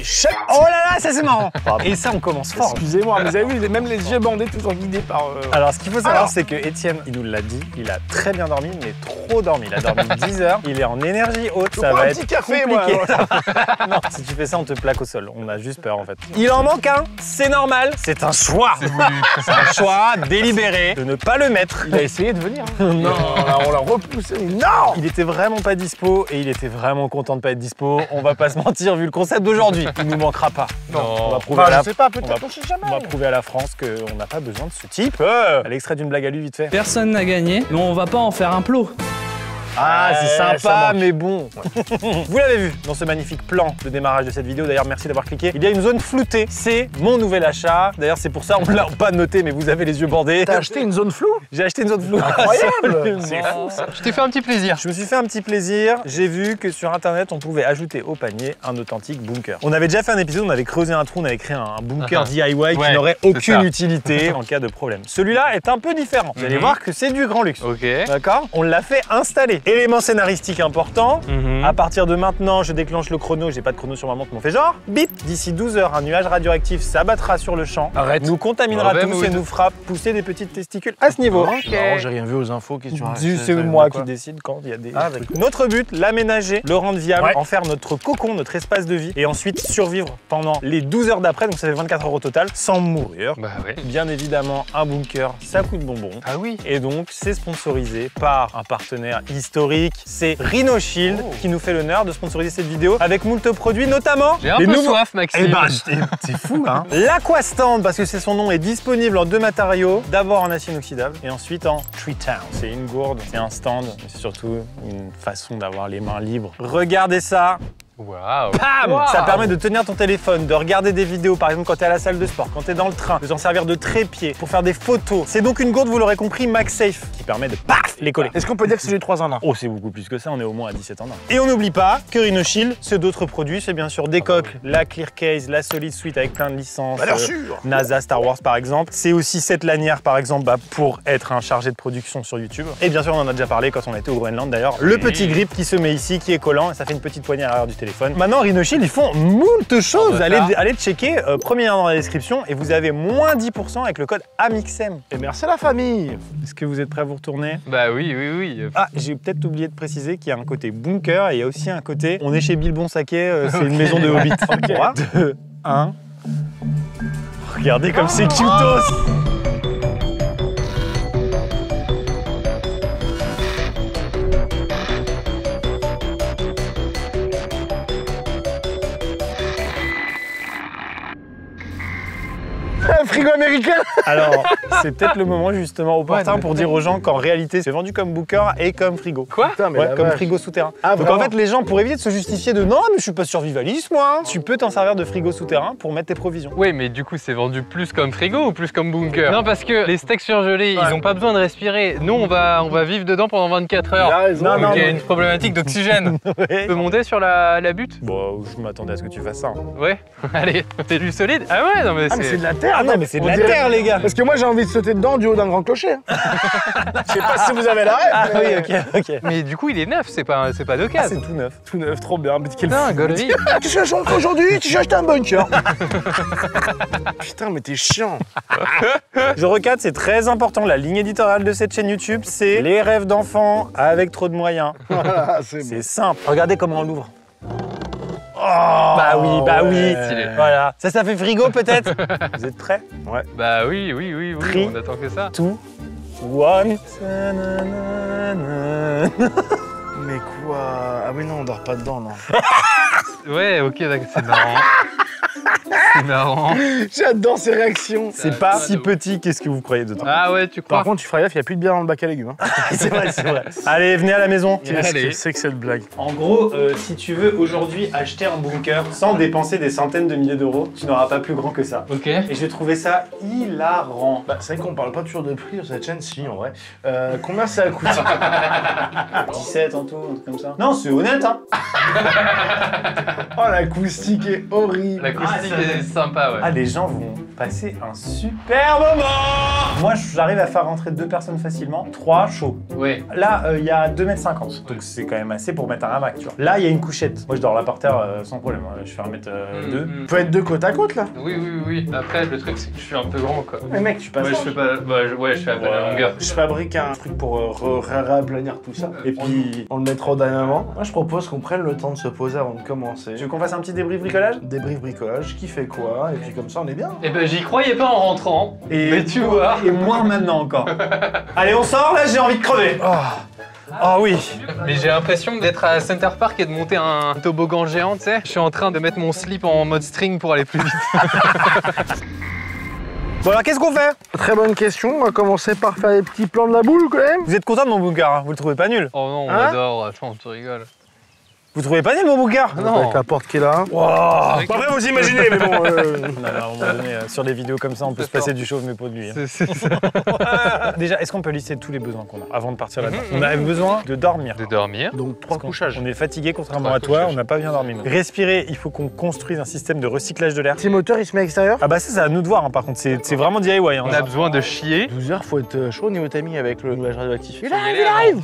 choc. Oh là là, ça c'est marrant. Et ça, on commence fort. Excusez-moi, mais vous avez vu, même les yeux bandés, toujours guidés par... Alors, ce qu'il faut savoir, c'est que Étienne, il nous l'a dit, il a très bien dormi, mais trop dormi. Il a dormi 10 heures, il est en énergie haute, ça va être café, compliqué. Non, si tu fais ça, on te plaque au sol. On a juste peur, en fait. Il en manque un, c'est normal. C'est un choix. C'est un choix délibéré de ne pas le mettre. Il a essayé de venir. Hein. Non. On l'a repoussé. Non. Il était vraiment pas dispo et il était vraiment content de pas être dispo. On va pas se mentir, vu le concept d'aujourd'hui. Il nous manquera pas. Non. On va prouver à la... je sais pas, peut-être, on sait jamais. On va prouver à la France qu'on n'a pas besoin de ce type. L'extrait d'une blague à lui, vite fait. Personne n'a gagné, mais on va pas en faire un plot. Ah, c'est ça sympa, manque. mais bon. Vous l'avez vu dans ce magnifique plan de démarrage de cette vidéo. D'ailleurs, merci d'avoir cliqué. Il y a une zone floutée. C'est mon nouvel achat. D'ailleurs, c'est pour ça, on l'a pas noté, mais vous avez les yeux bordés. T'as acheté une zone floue? J'ai acheté une zone floue. Incroyable. C'est fou, ça. Je t'ai fait un petit plaisir. Je me suis fait un petit plaisir. J'ai vu que sur Internet, on pouvait ajouter au panier un authentique bunker. On avait déjà fait un épisode, on avait creusé un trou, on avait créé un bunker DIY qui n'aurait aucune utilité en cas de problème. Celui-là est un peu différent. Vous allez voir que c'est du grand luxe. Ok. D'accord? On l'a fait installer. Élément scénaristique important. À partir de maintenant, je déclenche le chrono. J'ai pas de chrono sur ma montre, mais on fait genre bip. D'ici 12 heures, un nuage radioactif s'abattra sur le champ, nous contaminera tous et nous fera pousser des petites testicules à ce niveau. Non, j'ai rien vu aux infos. C'est moi qui décide quand il y a des... Notre but, l'aménager, le rendre viable, en faire notre cocon, notre espace de vie, et ensuite survivre pendant les 12 heures d'après, donc ça fait 24 heures au total, sans mourir. Bah ouais. Bien évidemment, un bunker, ça coûte bonbon. Ah oui. Et donc, c'est sponsorisé par un partenaire historique, c'est Rhino Shield, qui nous fait l'honneur de sponsoriser cette vidéo avec moult produits, notamment... J'ai un peu soif, Maxime. Eh ben, c'est fou, hein. L'Aquastand, parce que c'est son nom, est disponible en 2 matériaux. D'abord en acier inoxydable et ensuite en Tree Town. C'est une gourde, c'est un stand, mais c'est surtout une façon d'avoir les mains libres. Regardez ça. Waouh. Bam! Ça permet de tenir ton téléphone, de regarder des vidéos, par exemple quand tu es à la salle de sport, quand tu es dans le train, de t'en servir de trépied pour faire des photos. C'est donc une gourde, vous l'aurez compris, MagSafe, qui permet de paf les coller. Est-ce qu'on peut dire que c'est du 3 en 1? Oh, c'est beaucoup plus que ça, on est au moins à 17 en 1. Et on n'oublie pas que Rhino Shield, c'est d'autres produits, c'est bien sûr des coques, la Clear Case, la Solid Suite avec plein de licences, NASA, Star Wars par exemple. C'est aussi cette lanière par exemple pour être un chargé de production sur YouTube. Et bien sûr, on en a déjà parlé quand on était au Groenland d'ailleurs. Le petit grip qui se met ici, qui est collant, et ça fait une petite poignée à l'arrière du téléphone. Maintenant, Rhino Shield, ils font moult choses. Allez checker, premier lien dans la description, et vous avez moins 10% avec le code AMIXEM. Et merci à la famille. Est-ce que vous êtes prêts à vous retourner? Bah oui, oui, oui. Ah, j'ai peut-être oublié de préciser qu'il y a un côté bunker et il y a aussi un côté... On est chez Bilbon Saquet, c'est une maison de Hobbit. 3, 2, 1... Regardez comme c'est cutos. Un frigo américain. Alors, c'est peut-être le moment justement opportun pour dire aux gens qu'en réalité, c'est vendu comme bunker et comme frigo. Quoi? Putain, mais Ouais, comme frigo souterrain. Donc vraiment? en fait, les gens, pour éviter de se justifier de non, mais je suis pas survivaliste moi, tu peux t'en servir de frigo souterrain pour mettre tes provisions. Oui, mais du coup, c'est vendu plus comme frigo ou plus comme bunker? Non, parce que les steaks surgelés, ils ont pas besoin de respirer. Nous, on va vivre dedans pendant 24 heures. Il a raison. Donc, il y a une problématique d'oxygène. Ouais. Tu peux monter sur la butte? Bon, je m'attendais à ce que tu fasses ça. Hein. Ouais. Allez, c'est du solide. Ah ouais, non mais Ah, mais c'est de la terre. Ah non, mais c'est de On la dirait- terre, les gars. Parce que moi, j'ai envie de sauter dedans du haut d'un grand clocher. Hein. Je sais pas si vous avez la rêve. Ah oui, mais- ok. Mais du coup, il est neuf, c'est pas Ah, d'occasion. c'est tout neuf. Tout neuf, trop bien. Mais quel Putain, Golvi. Ah, qu'est-ce que je rentre aujourd'hui? J'ai acheté un bunker. Putain, mais t'es chiant. Je recadre, c'est très important. La ligne éditoriale de cette chaîne YouTube, c'est les rêves d'enfants avec trop de moyens. Voilà, c'est C'est simple. Regardez comment on l'ouvre. Oh, bah oui. Stylé. Voilà. Ça fait frigo peut-être. Vous êtes prêts? Ouais. Bah oui, Tri. on attend que ça. Two, one. Mais quoi? Ah, mais non, on dort pas dedans, non. Ouais, ok, d'accord, c'est marrant. C'est marrant. J'adore ces réactions. C'est pas si petit qu'est-ce que vous croyez dedans. Ah ouais, tu crois? Par contre, tu feras gaffe, il n'y a plus de bière dans le bac à légumes. Hein. C'est vrai. Allez, venez à la maison. Qu'est-ce Allez. que c'est que cette blague? En gros, si tu veux aujourd'hui acheter un bunker sans dépenser des centaines de milliers d'euros, tu n'auras pas plus grand que ça. Ok. Et j'ai trouvé ça hilarant. Bah, c'est vrai qu'on parle pas toujours de prix sur cette chaîne, si, en vrai. Combien ça coûte? 17 en tout, un truc comme ça. Non, c'est honnête, hein. Oh, l'acoustique est horrible. L'acoustique, sympa, ouais. Ah, les gens vont passer un super moment. Moi, j'arrive à faire rentrer 2 personnes facilement, 3 chaud. Ouais. Là, il y a 2,50 m, donc c'est quand même assez pour mettre un hamac, tu vois. Là, il y a une couchette. Moi, je dors là par terre sans problème. Je fais 1m2. On peut être 2 côte à côte là. Oui. Après, le truc, c'est que je suis un peu grand, quoi. Mais mec, tu passes. Ouais, je fais pas. Ouais, je fais à peine la longueur. Je fabrique un truc pour réaplanir tout ça. Et puis, on le mettra au dernier moment. Moi, je propose qu'on prenne le temps de se poser avant de commencer. Tu veux qu'on fasse un petit débrief bricolage? Débrief bricolage, qui fait quoi, et puis comme ça, on est bien. Eh ben, j'y croyais pas en rentrant. Mais tu vois. Et moins maintenant encore. Allez, on sort, là, j'ai envie de crever. Oh oui. Mais j'ai l'impression d'être à Center Park et de monter un toboggan géant, tu sais. Je suis en train de mettre mon slip en mode string pour aller plus vite. Bon alors, qu'est-ce qu'on fait? Très bonne question, on va commencer par faire les petits plans de la boule quand même. Vous êtes content de mon bunker, hein? Vous le trouvez pas nul? Oh non, on Hein? adore. Attends, tu rigoles. Vous trouvez pas nul mon bunker? Non. Avec la porte qui est là. Wow. Après, vous imaginez, mais bon. Non, à un moment donné, sur des vidéos comme ça, on peut se passer du chauve, mais pas de lui. Hein. C'est ça. Déjà, est-ce qu'on peut lister tous les besoins qu'on a avant de partir là-dedans? On a besoin de dormir. De dormir. Donc, 3 couchages. On est fatigué, contrairement 3 à toi, couchages. on n'a pas bien dormi. nous. Respirer, il faut qu'on construise un système de recyclage de l'air. Petit moteur, il se met à l'extérieur. Ah bah ça, c'est à nous de voir, hein, par contre, c'est vraiment DIY. Hein. On a besoin de chier. 12 heures, faut être chaud au niveau timing avec le nuage radioactif. Il arrive.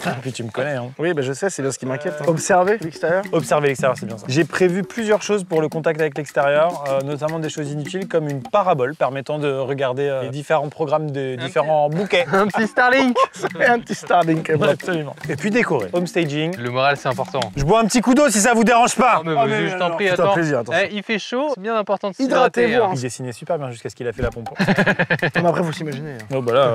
Et puis tu me connais. Hein. Oui, bah je sais, c'est bien ce qui m'inquiète. Observer l'extérieur. Observer l'extérieur, c'est bien ça. J'ai prévu plusieurs choses pour le contact avec l'extérieur, notamment des choses inutiles comme une parabole permettant de regarder les différents programmes de différents bouquets. Un petit Starlink. Et un petit Starlink. Ouais, absolument. Et puis décorer. Home staging. Le moral, c'est important. Je bois un petit coup d'eau si ça vous dérange pas. Mais Oh, vas-y, mais je t'en non, prie, c'est un attends. plaisir, attention. Il fait chaud, c'est bien important de Hydratez-vous, s'hydrater. hein. Il dessinait super bien jusqu'à ce qu'il a fait la pompe. Mais après, faut s'imaginer. Oh bah là,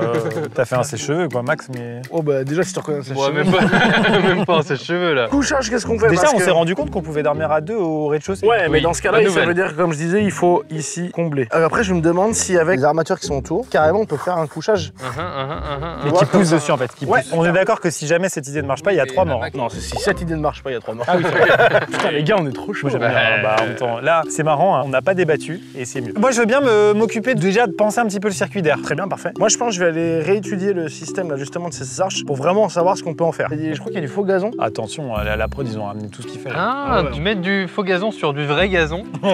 t'as fait un sèche-cheveux quoi, Max, mais... Oh bah déjà, si tu reconnais ça. Ouais, même pas ses cheveux là. Couchage, qu'est-ce qu'on fait? Déjà, Parce on que- s'est rendu compte qu'on pouvait dormir à 2 au rez-de-chaussée. Ouais, mais Oui, dans ce cas-là, bonne ça nouvelle. veut dire que, comme je disais, il faut ici combler. Après, je me demande si avec les armatures qui sont autour, carrément, on peut faire un couchage. Mais Ouais, qui comme pousse ça. dessus en fait. Qui Ouais. pousse. On est d'accord que si jamais cette idée ne marche pas, il y a 3 morts. Hein. Non, si cette idée ne marche pas, il y a 3 morts. Ah oui, c'est vrai. Putain, les gars, on est trop chaud. Moi, j'aime bien. Bah, en même temps, là, c'est marrant, hein, on n'a pas débattu et c'est mieux. Moi, je veux bien m'occuper déjà de penser un petit peu le circuit d'air. Très bien, parfait. Moi, je pense que je vais aller réétudier le système là, justement de ces arches pour vraiment savoir ce qu'on peut en faire. Je crois qu'il y a du faux gazon. Attention, la prod, ils ont ramené tout ce qu'il fallait. Ah, Ouais. tu mets du faux gazon sur du vrai gazon. Non,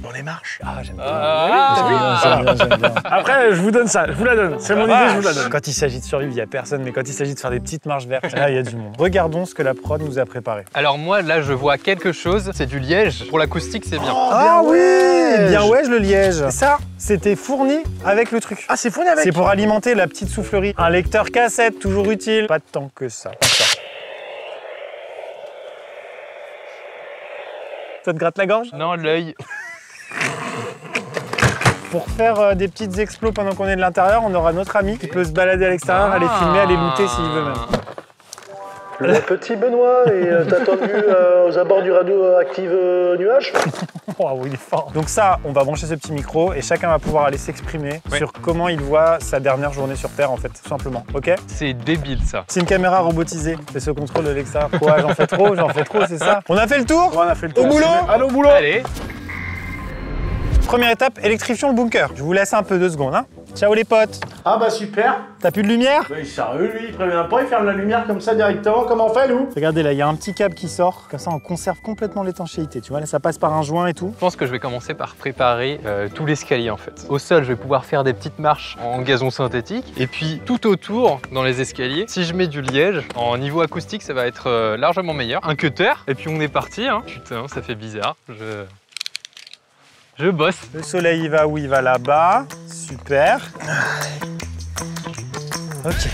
on les marche. Ah, j'aime bien. Ah, J'aime bien, j'aime bien. Après, je vous donne ça, je vous la donne. C'est mon idée, je vous la donne. Quand il s'agit de survivre, il n'y a personne, mais quand il s'agit de faire des petites marches vertes, là, il y a du monde. Regardons ce que la prod nous a préparé. Alors moi, là, je vois quelque chose. C'est du liège. Pour l'acoustique, c'est bien. Ah oui, Liège. bien ouais, le liège. Et ça, c'était fourni avec le truc. Ah, c'est fourni avec. C'est pour alimenter la petite soufflerie. Un lecteur cassette, toujours utile. Pas tant que ça. Ça te gratte la gorge? Non, l'œil. Pour faire des petites explos pendant qu'on est de l'intérieur, on aura notre ami qui peut se balader à l'extérieur, aller filmer, aller looter s'il veut même. Le petit Benoît est attendu aux abords du radioactive nuage. Oh, il est fort. Donc ça, on va brancher ce petit micro et chacun va pouvoir aller s'exprimer Oui. sur comment il voit sa dernière journée sur Terre en fait, tout simplement. Ok? C'est débile, ça. C'est une caméra robotisée, c'est ce contrôle de l'extérieur. Quoi, j'en fais trop, c'est ça? On a fait le tour? On a fait le tour. Au boulot? Allô, au boulot. Allez. Première étape, électrifions le bunker. Je vous laisse un peu 2 secondes. Hein. Ciao les potes. Ah bah super. T'as plus de lumière? Mais sérieux, lui, il prévient pas, il ferme la lumière comme ça directement. Comment on fait, nous? Regardez là, il y a un petit câble qui sort. Comme ça, on conserve complètement l'étanchéité. Tu vois, là, ça passe par un joint et tout. Je pense que je vais commencer par préparer tout l'escalier en fait. Au sol, je vais pouvoir faire des petites marches en gazon synthétique. Et puis tout autour, dans les escaliers, si je mets du liège, en niveau acoustique, ça va être largement meilleur. Un cutter, et puis on est parti. Hein. Putain, ça fait bizarre. Je bosse. Le soleil, il va où? Il va là-bas. Super. Ok.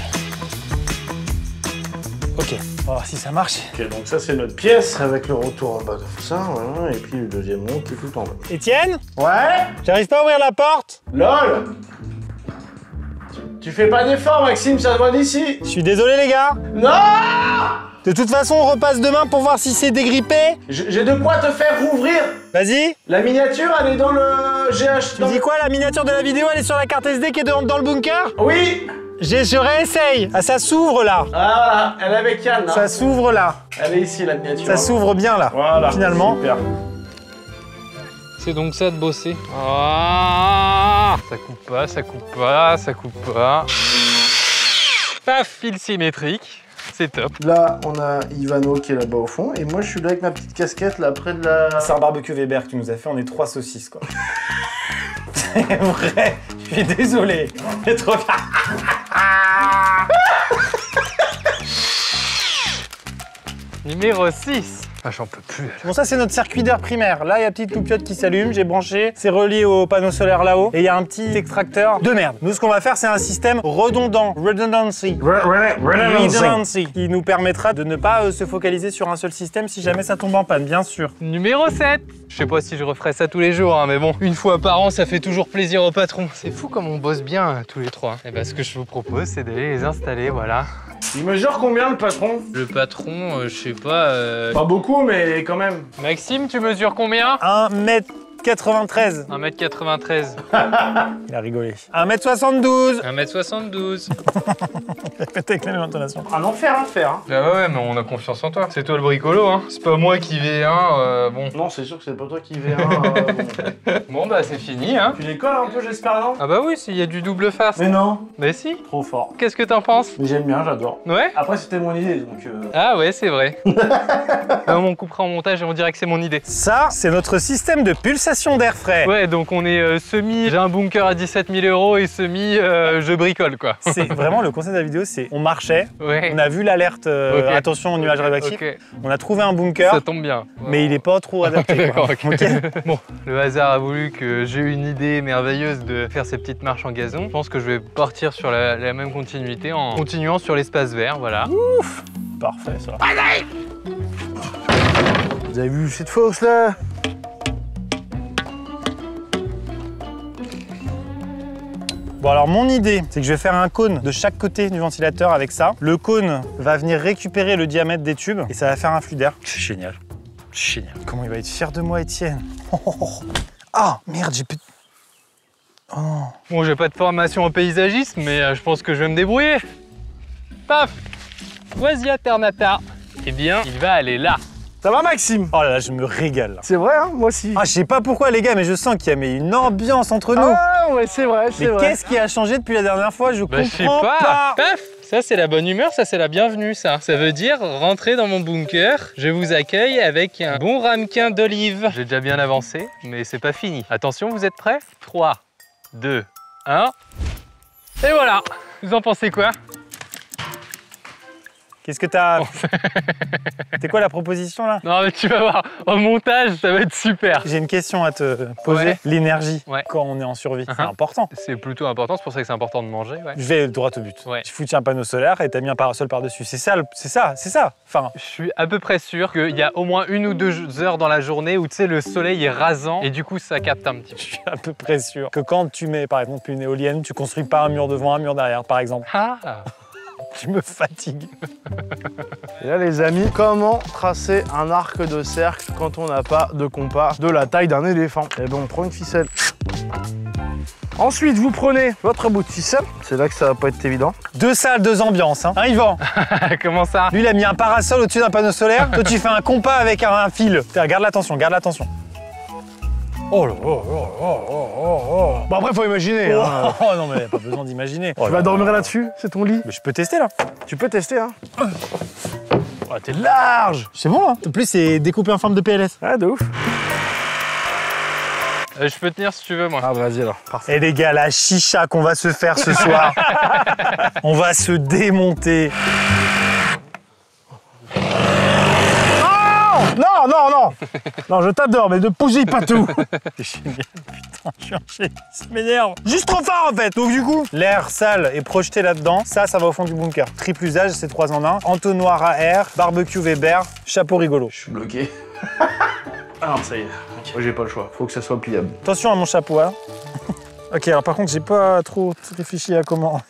Ok, on va voir si ça marche. Ok, donc ça, c'est notre pièce avec le retour en bas de ça, voilà. Et puis le deuxième rond qui est tout en bas. Étienne? Ouais. J'arrive pas à ouvrir la porte? LOL. Tu fais pas d'effort, Maxime, ça se voit d'ici. Je suis désolé les gars. Non. De toute façon, on repasse demain pour voir si c'est dégrippé. J'ai de quoi te faire rouvrir. Vas-y. La miniature, elle est dans le GH. Tu dis quoi? La miniature de la vidéo, elle est sur la carte SD qui est dans le bunker? Oui. Je réessaye. Ah, ça s'ouvre là. Ah, voilà, elle est avec Yann. Ça s'ouvre là. Elle est ici, la miniature. Ça s'ouvre bien là. Voilà. Finalement. Super. C'est donc ça de bosser. Ah, ça coupe pas, ça coupe pas, ça coupe pas. Paf, fil symétrique. C'est top. Là, on a Ivano qui est là-bas au fond. Et moi, je suis là avec ma petite casquette, là, près de la... C'est un barbecue Weber que tu nous as fait, on est 3 saucisses, quoi. C'est vrai, je suis désolé. C'est trop... Numéro 6. Ah, j'en peux plus. Bon, ça, c'est notre circuit d'air primaire. Là, il y a petite loupiote qui s'allume, j'ai branché, c'est relié au panneau solaire là-haut, et il y a un petit extracteur de merde. Nous, ce qu'on va faire, c'est un système redondant, redundancy, qui nous permettra de ne pas se focaliser sur un seul système si jamais ça tombe en panne, bien sûr. Numéro 7. Je sais pas si je referai ça tous les jours, hein, mais bon, une fois par an, ça fait toujours plaisir au patron. C'est fou comme on bosse bien tous les trois. Et ben, ce que je vous propose, c'est d'aller les installer, voilà. Il mesure combien, le patron? Le patron, je sais pas... Pas beaucoup, mais quand même. Maxime, tu mesures combien? 1m93. 1m93. Il a rigolé. 1m72. 1m72. Répète avec la même intonation. Un enfer à faire, hein. Ah ouais, mais on a confiance en toi. C'est toi le bricolo, hein. C'est pas moi qui vais bon. Non, c'est sûr que c'est pas toi qui vais Bon, bah, c'est fini, hein. Tu les colles un peu, j'espère, non? Ah bah oui, s'il y a du double face. Mais non. Mais si. Trop fort. Qu'est-ce que t'en penses? Mais j'aime bien, j'adore. Ouais. Après, c'était mon idée, donc... Ah ouais, c'est vrai. On coupera en montage et on dirait que c'est mon idée. Ça, c'est notre système de pulsation d'air frais. Ouais, donc on est semi, j'ai un bunker à 17 000 € et semi, je bricole, quoi. C'est vraiment le concept de la vidéo, c'est on marchait, Ouais. on a vu l'alerte, Ok. attention aux nuages radioactifs, Ok. on a trouvé un bunker, Ça tombe bien. mais il est pas trop adapté. quoi. D'accord, ok. Bon, le hasard a voulu que j'ai eu une idée merveilleuse de faire ces petites marches en gazon. Je pense que je vais partir sur la même continuité en continuant sur l'espace vert, voilà. Ouf, parfait ça. Vous avez vu cette fosse, là? Bon alors mon idée, c'est que je vais faire un cône de chaque côté du ventilateur avec ça. Le cône va venir récupérer le diamètre des tubes et ça va faire un flux d'air. C'est génial. Génial. Comment il va être fier de moi, Étienne. Ah merde, j'ai plus... Oh non. Bon, j'ai pas de formation en paysagisme, mais je pense que je vais me débrouiller. Paf! Voici Alternata. Eh bien, il va aller là. Ça va, Maxime? Oh là là, je me régale. Là. C'est vrai, hein, moi aussi. Ah, je sais pas pourquoi les gars, mais je sens qu'il y a une ambiance entre nous. Ah ouais, c'est vrai, c'est Mais vrai. qu'est-ce qui a changé depuis la dernière fois? Je Bah, je sais comprends pas. Paf! Ça, c'est la bonne humeur, ça, c'est la bienvenue, ça. Ça veut dire, rentrez dans mon bunker, je vous accueille avec un bon ramequin d'olive. J'ai déjà bien avancé, mais c'est pas fini. Attention, vous êtes prêts? 3, 2, 1. Et voilà! Vous en pensez quoi? Qu'est-ce que t'as... C'est quoi la proposition là? Non, mais tu vas voir, au montage, ça va être super. J'ai une question à te poser. Ouais. L'énergie, Ouais. quand on est en survie, c'est Uh-huh. important. C'est plutôt important, c'est pour ça que c'est important de manger, ouais. Je vais droit au but. Ouais. Tu foutis un panneau solaire et t'as mis un parasol par-dessus. C'est ça, c'est ça. Enfin, Je suis à peu près sûr qu'il y a au moins 1 ou 2 heures dans la journée où tu sais le soleil est rasant et du coup ça capte un petit peu. je suis à peu près sûr que quand tu mets par exemple une éolienne, tu construis pas un mur devant, un mur derrière, par exemple. Ah. Tu me fatigues. Et là, les amis, comment tracer un arc de cercle quand on n'a pas de compas de la taille d'un éléphant? Eh ben, on prend une ficelle. Ensuite, vous prenez votre bout de ficelle. C'est là que ça va pas être évident. 2 salles, 2 ambiances. Hein. Yvan, Comment ça? lui il a mis un parasol au-dessus d'un panneau solaire. Toi tu fais un compas avec un fil. Tiens, garde l'attention, garde l'attention. Oh là, Bon, après, faut imaginer. Hein. Oh non mais pas besoin d'imaginer. Tu vas dormir là-dessus? C'est ton lit? Mais je peux tester là. Tu peux tester, hein. Oh, t'es large. C'est bon là. En plus c'est découpé en forme de PLS. Ah, de ouf. Je peux tenir si tu veux moi. Ah, vas-y alors. Parfait. Et les gars, la chicha qu'on va se faire ce soir, on va se démonter. Non, non, non. Non, je t'adore, mais ne bougez pas tout. C'est génial, putain, je suis enchaîné, ça m'énerve. Juste trop fort en fait. Donc du coup, l'air sale est projeté là-dedans. Ça va au fond du bunker. Triple usage, c'est 3 en 1. Entonnoir à air, barbecue Weber, chapeau rigolo. Je suis bloqué. Ah non, ça y est. Okay. Moi, j'ai pas le choix. Faut que ça soit pliable. Attention à mon chapeau, hein. Ok, alors par contre, j'ai pas trop réfléchi à comment.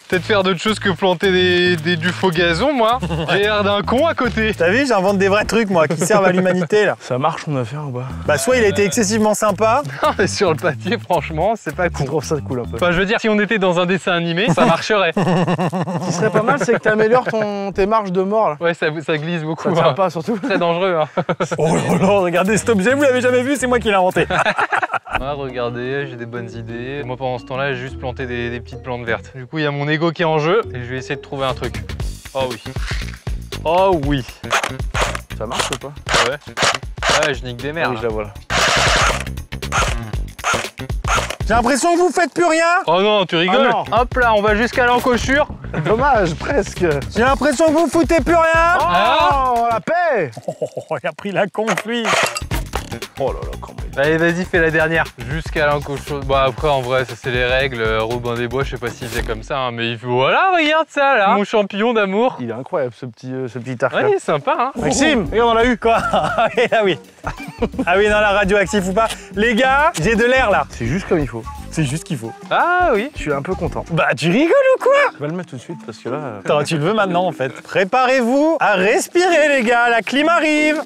Peut-être faire d'autres choses que planter du faux gazon, moi. J'ai l'air d'un con à côté. T'as vu, j'invente des vrais trucs, moi, qui servent à l'humanité, là. Ça marche, on a fait ou pas? Bah, soit il a été excessivement sympa. Non, mais sur le papier, franchement, c'est pas Je cool. trouve ça cool un peu. Enfin, je veux dire, si on était dans un dessin animé, ça marcherait. Ce qui serait pas mal, c'est que t'améliores tes marges de mort, là. Ouais, ça glisse beaucoup. Ça tient hein. pas, surtout. Très dangereux. Hein. Oh là là, regardez cet objet, vous l'avez jamais vu, c'est moi qui l'ai inventé. Ah, regardez, j'ai des bonnes idées. Moi, pendant ce temps-là, j'ai juste planté des petites plantes vertes. Du coup, il y a mon ego qui est en jeu et je vais essayer de trouver un truc. Oh oui. Oh oui. Ça marche ou pas? Ouais. Ouais, je nique des mers. Ah oui, je la vois là. J'ai l'impression que vous faites plus rien. Oh non, tu rigoles? Ah non. Hop là, on va jusqu'à l'encouchure. Dommage, presque. J'ai l'impression que vous foutez plus rien. Oh, la paix. Oh, il a pris la conf, lui. Oh là là, comment il... Allez, vas-y, fais la dernière. Jusqu'à l'encouture. Bon, après, en vrai, ça, c'est les règles. Robin des Bois, je sais pas s'il faisait comme ça, hein, mais voilà, regarde ça, là. Mon champignon d'amour. Il est incroyable, ce petit arc. Ouais, il est sympa, hein. Maxime, regarde, on l'a eu. Quoi? Ah oui. Ah oui, non, la radioactif ou pas. Les gars, j'ai de l'air là. C'est juste comme il faut. C'est juste qu'il faut. Ah oui. Je suis un peu content. Bah, tu rigoles ou quoi? Je vais le mettre tout de suite parce que là... Attends, tu le veux maintenant en fait. Préparez-vous à respirer, les gars. La clim arrive.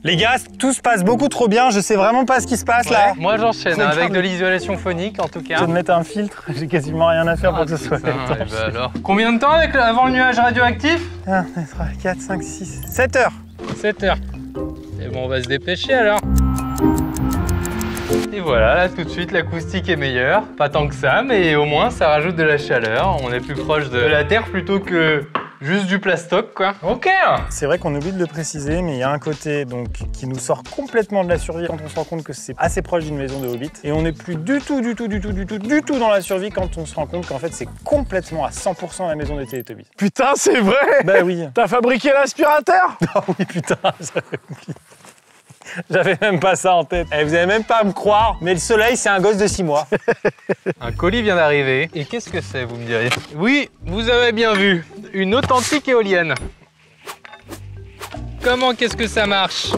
Les gars, tout se passe beaucoup trop bien. Je sais vraiment pas ce qui se passe là. Moi, j'enchaîne C'est avec grave. de l'isolation phonique, en tout Je cas. vais te mettre un filtre. J'ai quasiment rien à faire pour que ce soit. putain, eh ben alors. Combien de temps avant le nuage radioactif? 1, 2, 3, 4, 5, 6, 7 heures. 7 heures. Et bon, on va se dépêcher alors. Et voilà, là tout de suite l'acoustique est meilleure. Pas tant que ça, mais au moins ça rajoute de la chaleur. On est plus proche de la Terre plutôt que juste du plastoc, quoi. Ok. C'est vrai qu'on oublie de le préciser, mais il y a un côté donc qui nous sort complètement de la survie quand on se rend compte que c'est assez proche d'une maison de Hobbit. Et on n'est plus du tout dans la survie quand on se rend compte qu'en fait c'est complètement à 100% la maison des Télétobies. Putain, c'est vrai. Bah oui. T'as fabriqué l'aspirateur? Ah oui, putain, j'avais même pas ça en tête. Eh, vous allez même pas à me croire, mais le soleil, c'est un gosse de 6 mois. Un colis vient d'arriver. Et qu'est-ce que c'est, vous me diriez? Oui, vous avez bien vu. Une authentique éolienne. Comment qu'est-ce que ça marche?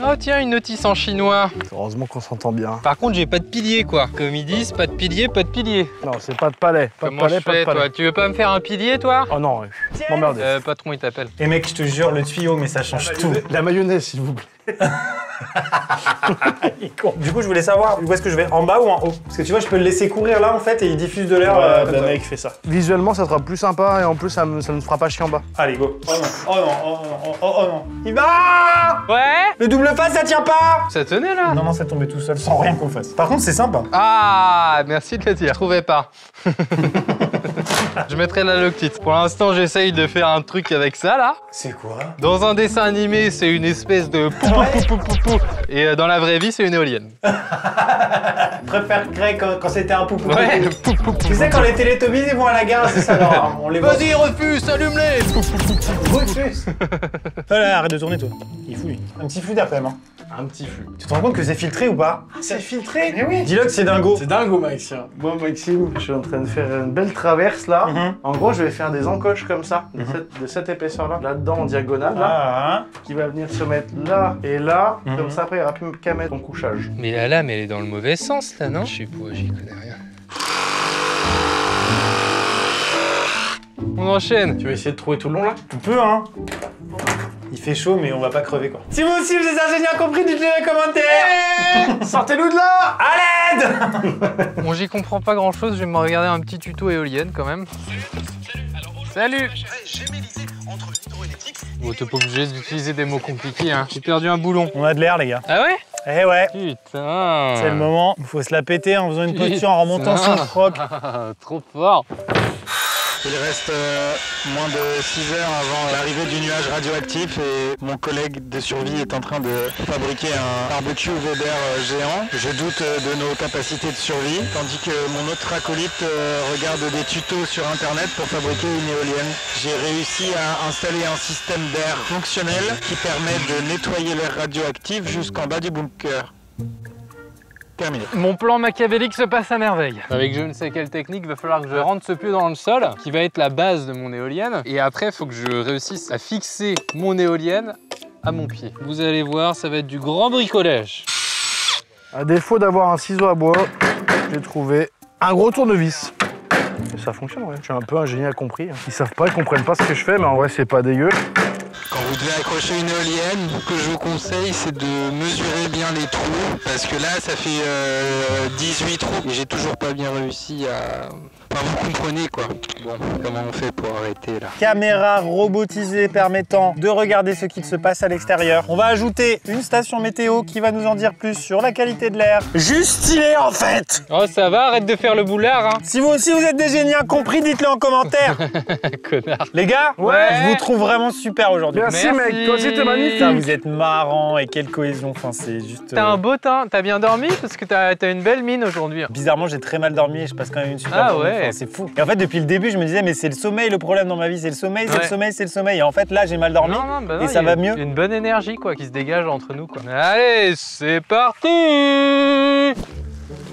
Oh tiens, une notice en chinois. Heureusement qu'on s'entend bien. Par contre, j'ai pas de pilier, quoi. Comme ils disent, pas de pilier, pas de pilier. Non, c'est pas de palais. Pas Comment de palais, je pas de fais, palais. toi? Tu veux pas me faire un pilier, toi? Oh non, m'emmerde. Patron, il t'appelle. Et mec, je te jure, le tuyau, mais ça change tout. La mayonnaise, s'il vous plaît. Il est con. Du coup, je voulais savoir où est-ce que je vais, en bas ou en haut? Parce que tu vois, je peux le laisser courir là en fait et il diffuse de l'air. Le mec fait ça. Visuellement, ça sera plus sympa et en plus, ça ne fera pas chier en bas. Allez, go. Oh non, oh non, oh non, oh non. Il va! Ouais? Le double face, ça tient pas! Ça tenait, là? Non, ça tombait tout seul sans rien qu'on fasse. Par contre, c'est sympa. Ah, merci de le dire. Je trouvais pas. Je mettrai la loctite. Pour l'instant, j'essaye de faire un truc avec ça, là. C'est quoi? Dans un dessin animé, c'est une espèce de pou pou pou pou pou. Et dans la vraie vie, c'est une éolienne. Je préfère Greg quand c'était un poupou. Ouais. Pou, pou, pou, Tu sais, quand les Télétobies ils vont à la gare, c'est ça, alors, on les voit. Vas-y, refuse, allume-les. Refuse. Voilà, arrête de tourner, toi. Il est fou, lui. Un petit flou d'air, quand même. Hein. Un petit flux. Tu te rends compte que c'est filtré ou pas? C'est filtré? Mais oui. Dis-le que c'est dingo. C'est dingo, Maxime. Bon, Maxime, je suis en train de faire une belle traverse là. En gros, je vais faire des encoches comme ça, de cette épaisseur-là, là-dedans en diagonale, là, qui va venir se mettre là et là. Comme ça, après, il n'y aura plus qu'à mettre ton couchage. Mais la lame, elle est dans le mauvais sens, là, non? Je sais pas, j'y connais rien. On enchaîne. Tu vas essayer de trouver tout le long là? On peut, hein. Il fait chaud, mais on va pas crever, quoi. Si vous aussi vous êtes ingénieur compris, dites-le dans les commentaires. Sortez-nous de là! À l'aide. Bon, j'y comprends pas grand-chose, je vais me regarder un petit tuto éolienne, quand même. Salut. Bon, t'es pas obligé d'utiliser des mots compliqués, hein. J'ai perdu un boulon. On a de l'air, les gars. Ah ouais? Eh ouais. Putain. C'est le moment. Il faut se la péter en faisant une posture, en remontant sur le croc. Trop fort. Il reste moins de 6 heures avant l'arrivée du nuage radioactif et mon collègue de survie est en train de fabriquer un barbecue Weber géant. Je doute de nos capacités de survie, tandis que mon autre acolyte regarde des tutos sur internet pour fabriquer une éolienne. J'ai réussi à installer un système d'air fonctionnel qui permet de nettoyer l'air radioactif jusqu'en bas du bunker. Terminé. Mon plan machiavélique se passe à merveille. Avec je ne sais quelle technique, il va falloir que je rentre ce pieu dans le sol, qui va être la base de mon éolienne. Et après, il faut que je réussisse à fixer mon éolienne à mon pied. Vous allez voir, ça va être du grand bricolage. À défaut d'avoir un ciseau à bois, j'ai trouvé un gros tournevis. Et ça fonctionne, ouais. Je suis un peu un génie incompris. Ils savent pas, ils comprennent pas ce que je fais, mais en vrai, c'est pas dégueu. Quand Vous devez accrocher une éolienne. Ce que je vous conseille, c'est de mesurer bien les trous. Parce que là, ça fait 18 trous. Et j'ai toujours pas bien réussi à... Enfin, vous comprenez quoi. Bon, comment on fait pour arrêter là? Caméra robotisée permettant de regarder ce qu'il se passe à l'extérieur. On va ajouter une station météo qui va nous en dire plus sur la qualité de l'air. Juste stylé en fait. Oh ça va, arrête de faire le boulard hein. Si vous aussi vous êtes des génies incompris, dites-le en commentaire. Connard. Les gars, Ouais. je vous trouve vraiment super aujourd'hui. Merci mec, toi aussi t'es magnifique. Putain, vous êtes marrants et quelle cohésion, enfin c'est juste... T'as un beau teint, t'as bien dormi parce que t'as une belle mine aujourd'hui. Bizarrement, j'ai très mal dormi et je passe quand même une super journée. ouais. Enfin, c'est fou. Et en fait, depuis le début, je me disais, mais c'est le sommeil le problème dans ma vie, c'est le sommeil, c'est le sommeil, c'est le sommeil. Et en fait, là, j'ai mal dormi Non, et ça va mieux. Il y a une bonne énergie quoi qui se dégage entre nous quoi. Allez, c'est parti.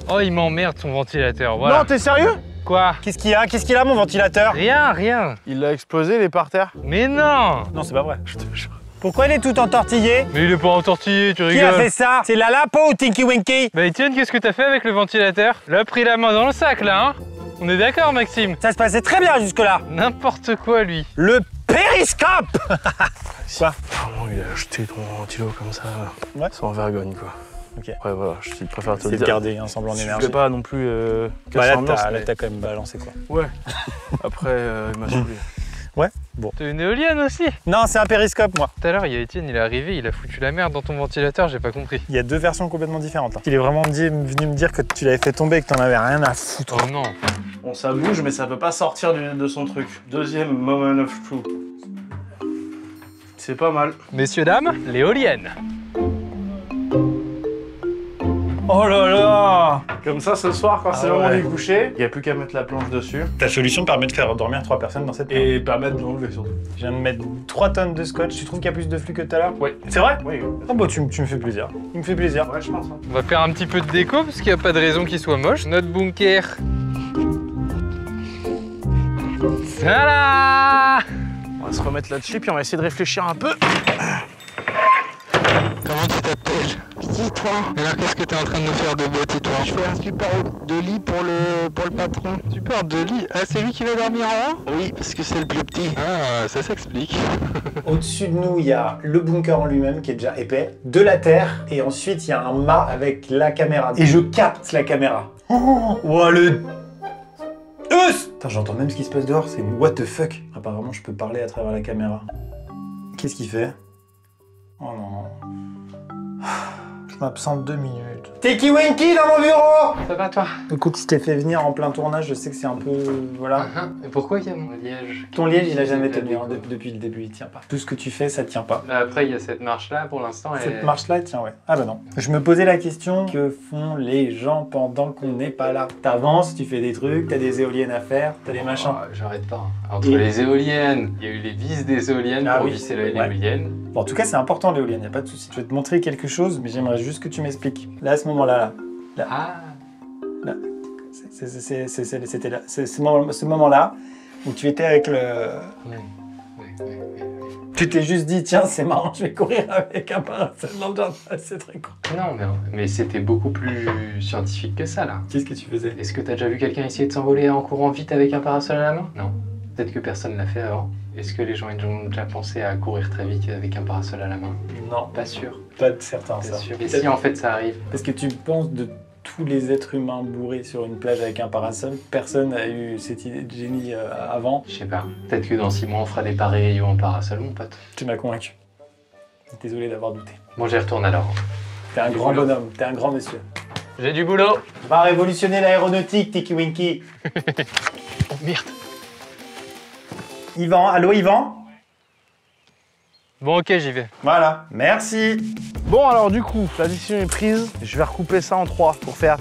Oh, il m'emmerde ton ventilateur, voilà. Non, t'es sérieux? Quoi? Qu'est-ce qu'il y a? Qu'est-ce qu'il a, mon ventilateur? Rien. Il l'a explosé, il est par terre. Mais non. Non, c'est pas vrai. Je te jure. Pourquoi il est tout entortillé? Mais il est pas entortillé, tu Qui a rigoles. fait ça? C'est la Lapo ou Tinky Winky? Bah Etienne, qu'est-ce que t'as fait avec le ventilateur? Là, pris la main dans le sac là, hein? On est d'accord, Maxime? Ça se passait très bien jusque-là. N'importe quoi, lui. Le périscope. Quoi? Apparemment, il a jeté ton ventilo comme ça, Ouais. sans vergogne quoi. Ok. Ouais, voilà, je préfère te C'est le de dire. garder un semblant Je d'énergie. voulais pas non plus Bah, casser là, l'ambiance, t'as mais- quand même balancé quoi. Ouais. Après, il m'a saoulé. Ouais. Bon. T'as une éolienne aussi? Non, c'est un périscope, moi. Tout à l'heure, il y a Etienne, il est arrivé, il a foutu la merde dans ton ventilateur, j'ai pas compris. Il y a deux versions complètement différentes. Hein. Il est vraiment venu me dire que tu l'avais fait tomber et que t'en avais rien à foutre. Oh non. Bon, ça bouge, mais ça peut pas sortir de son truc. Deuxième moment of truth. C'est pas mal. Messieurs, dames, l'éolienne. Oh là là! Comme ça, ce soir, quand c'est le moment ouais. du coucher, il n'y a plus qu'à mettre la planche dessus. Ta solution permet de faire dormir 3 personnes dans cette Et permettre de l'enlever surtout. Je viens de mettre 3 tonnes de scotch. Tu trouves qu'il y a plus de flux que tout à l'heure? Oui. C'est vrai? Oui. Ah bah tu me fais plaisir. Il me fait plaisir. Ouais, je pense. Hein. On va faire un petit peu de déco parce qu'il n'y a pas de raison qu'il soit moche. Notre bunker. Voilà. On va se remettre là-dessus, puis on va essayer de réfléchir un peu. Comment tu t'appelles? Petit toi. Alors qu'est-ce que t'es en train de nous faire de beau, petit toi? Je fais un super de lit pour le patron. Super de lit? Ah, c'est lui qui va dormir en haut? Oui, parce que c'est le plus petit. Ah, ça s'explique. Au-dessus de nous, il y a le bunker en lui-même qui est déjà épais, de la terre, et ensuite il y a un mât avec la caméra. Et je capte la caméra. Oh, le... Putain, j'entends même ce qui se passe dehors, c'est une what the fuck. Apparemment, je peux parler à travers la caméra. Qu'est-ce qu'il fait? Oh non. Je m'absente 2 minutes. Tinky Winky dans mon bureau! Ça va toi? Écoute, je t'ai fait venir en plein tournage, je sais que c'est un peu... Voilà. Et pourquoi il y a mon liège? Ton liège, il a jamais tenu, hein, depuis le début, il tient pas. Tout ce que tu fais, ça tient pas. Là, après, il y a cette marche-là, pour l'instant, Cette marche-là, tiens, ouais. Ah bah non. Je me posais la question, que font les gens pendant qu'on n'est pas là? T'avances, tu fais des trucs, t'as des éoliennes à faire, t'as des machins. Oh, j'arrête pas. Entre les éoliennes, il y a eu les vis des éoliennes Ah pour oui, visser ouais. l'éolienne. Bon, en tout cas, c'est important l'éolienne, y a pas de souci. Je vais te montrer quelque chose, mais j'aimerais juste que tu m'expliques. Là, à ce moment-là, là. Ah. C'était là. C'est ce moment-là où tu étais avec le... Tu t'es juste dit, tiens, c'est marrant, je vais courir avec un parasol dans le jardin, c'est très cool. Non, mais c'était beaucoup plus scientifique que ça, là. Qu'est-ce que tu faisais? Est-ce que t'as déjà vu quelqu'un essayer de s'envoler en courant vite avec un parasol à la main? Non. Peut-être que personne l'a fait avant. Est-ce que les gens ont déjà pensé à courir très vite avec un parasol à la main? Non, Pas sûr. pas de certain, Pas ça. sûr. Et si en fait ça arrive? Parce que tu penses de tous les êtres humains bourrés sur une plage avec un parasol, personne n'a eu cette idée de génie avant. Je sais pas. Peut-être que dans 6 mois on fera des paris en parasol, mon pote. Tu m'as convaincu. Désolé d'avoir douté. Bon, j'y retourne alors. T'es un grand bonhomme, t'es un grand monsieur. J'ai du boulot. Va révolutionner l'aéronautique, Tinky Winky. Oh merde. Yvan, allô Yvan? Bon, ok, j'y vais. Voilà, merci. Bon, alors du coup, la décision est prise. Je vais recouper ça en 3 pour faire...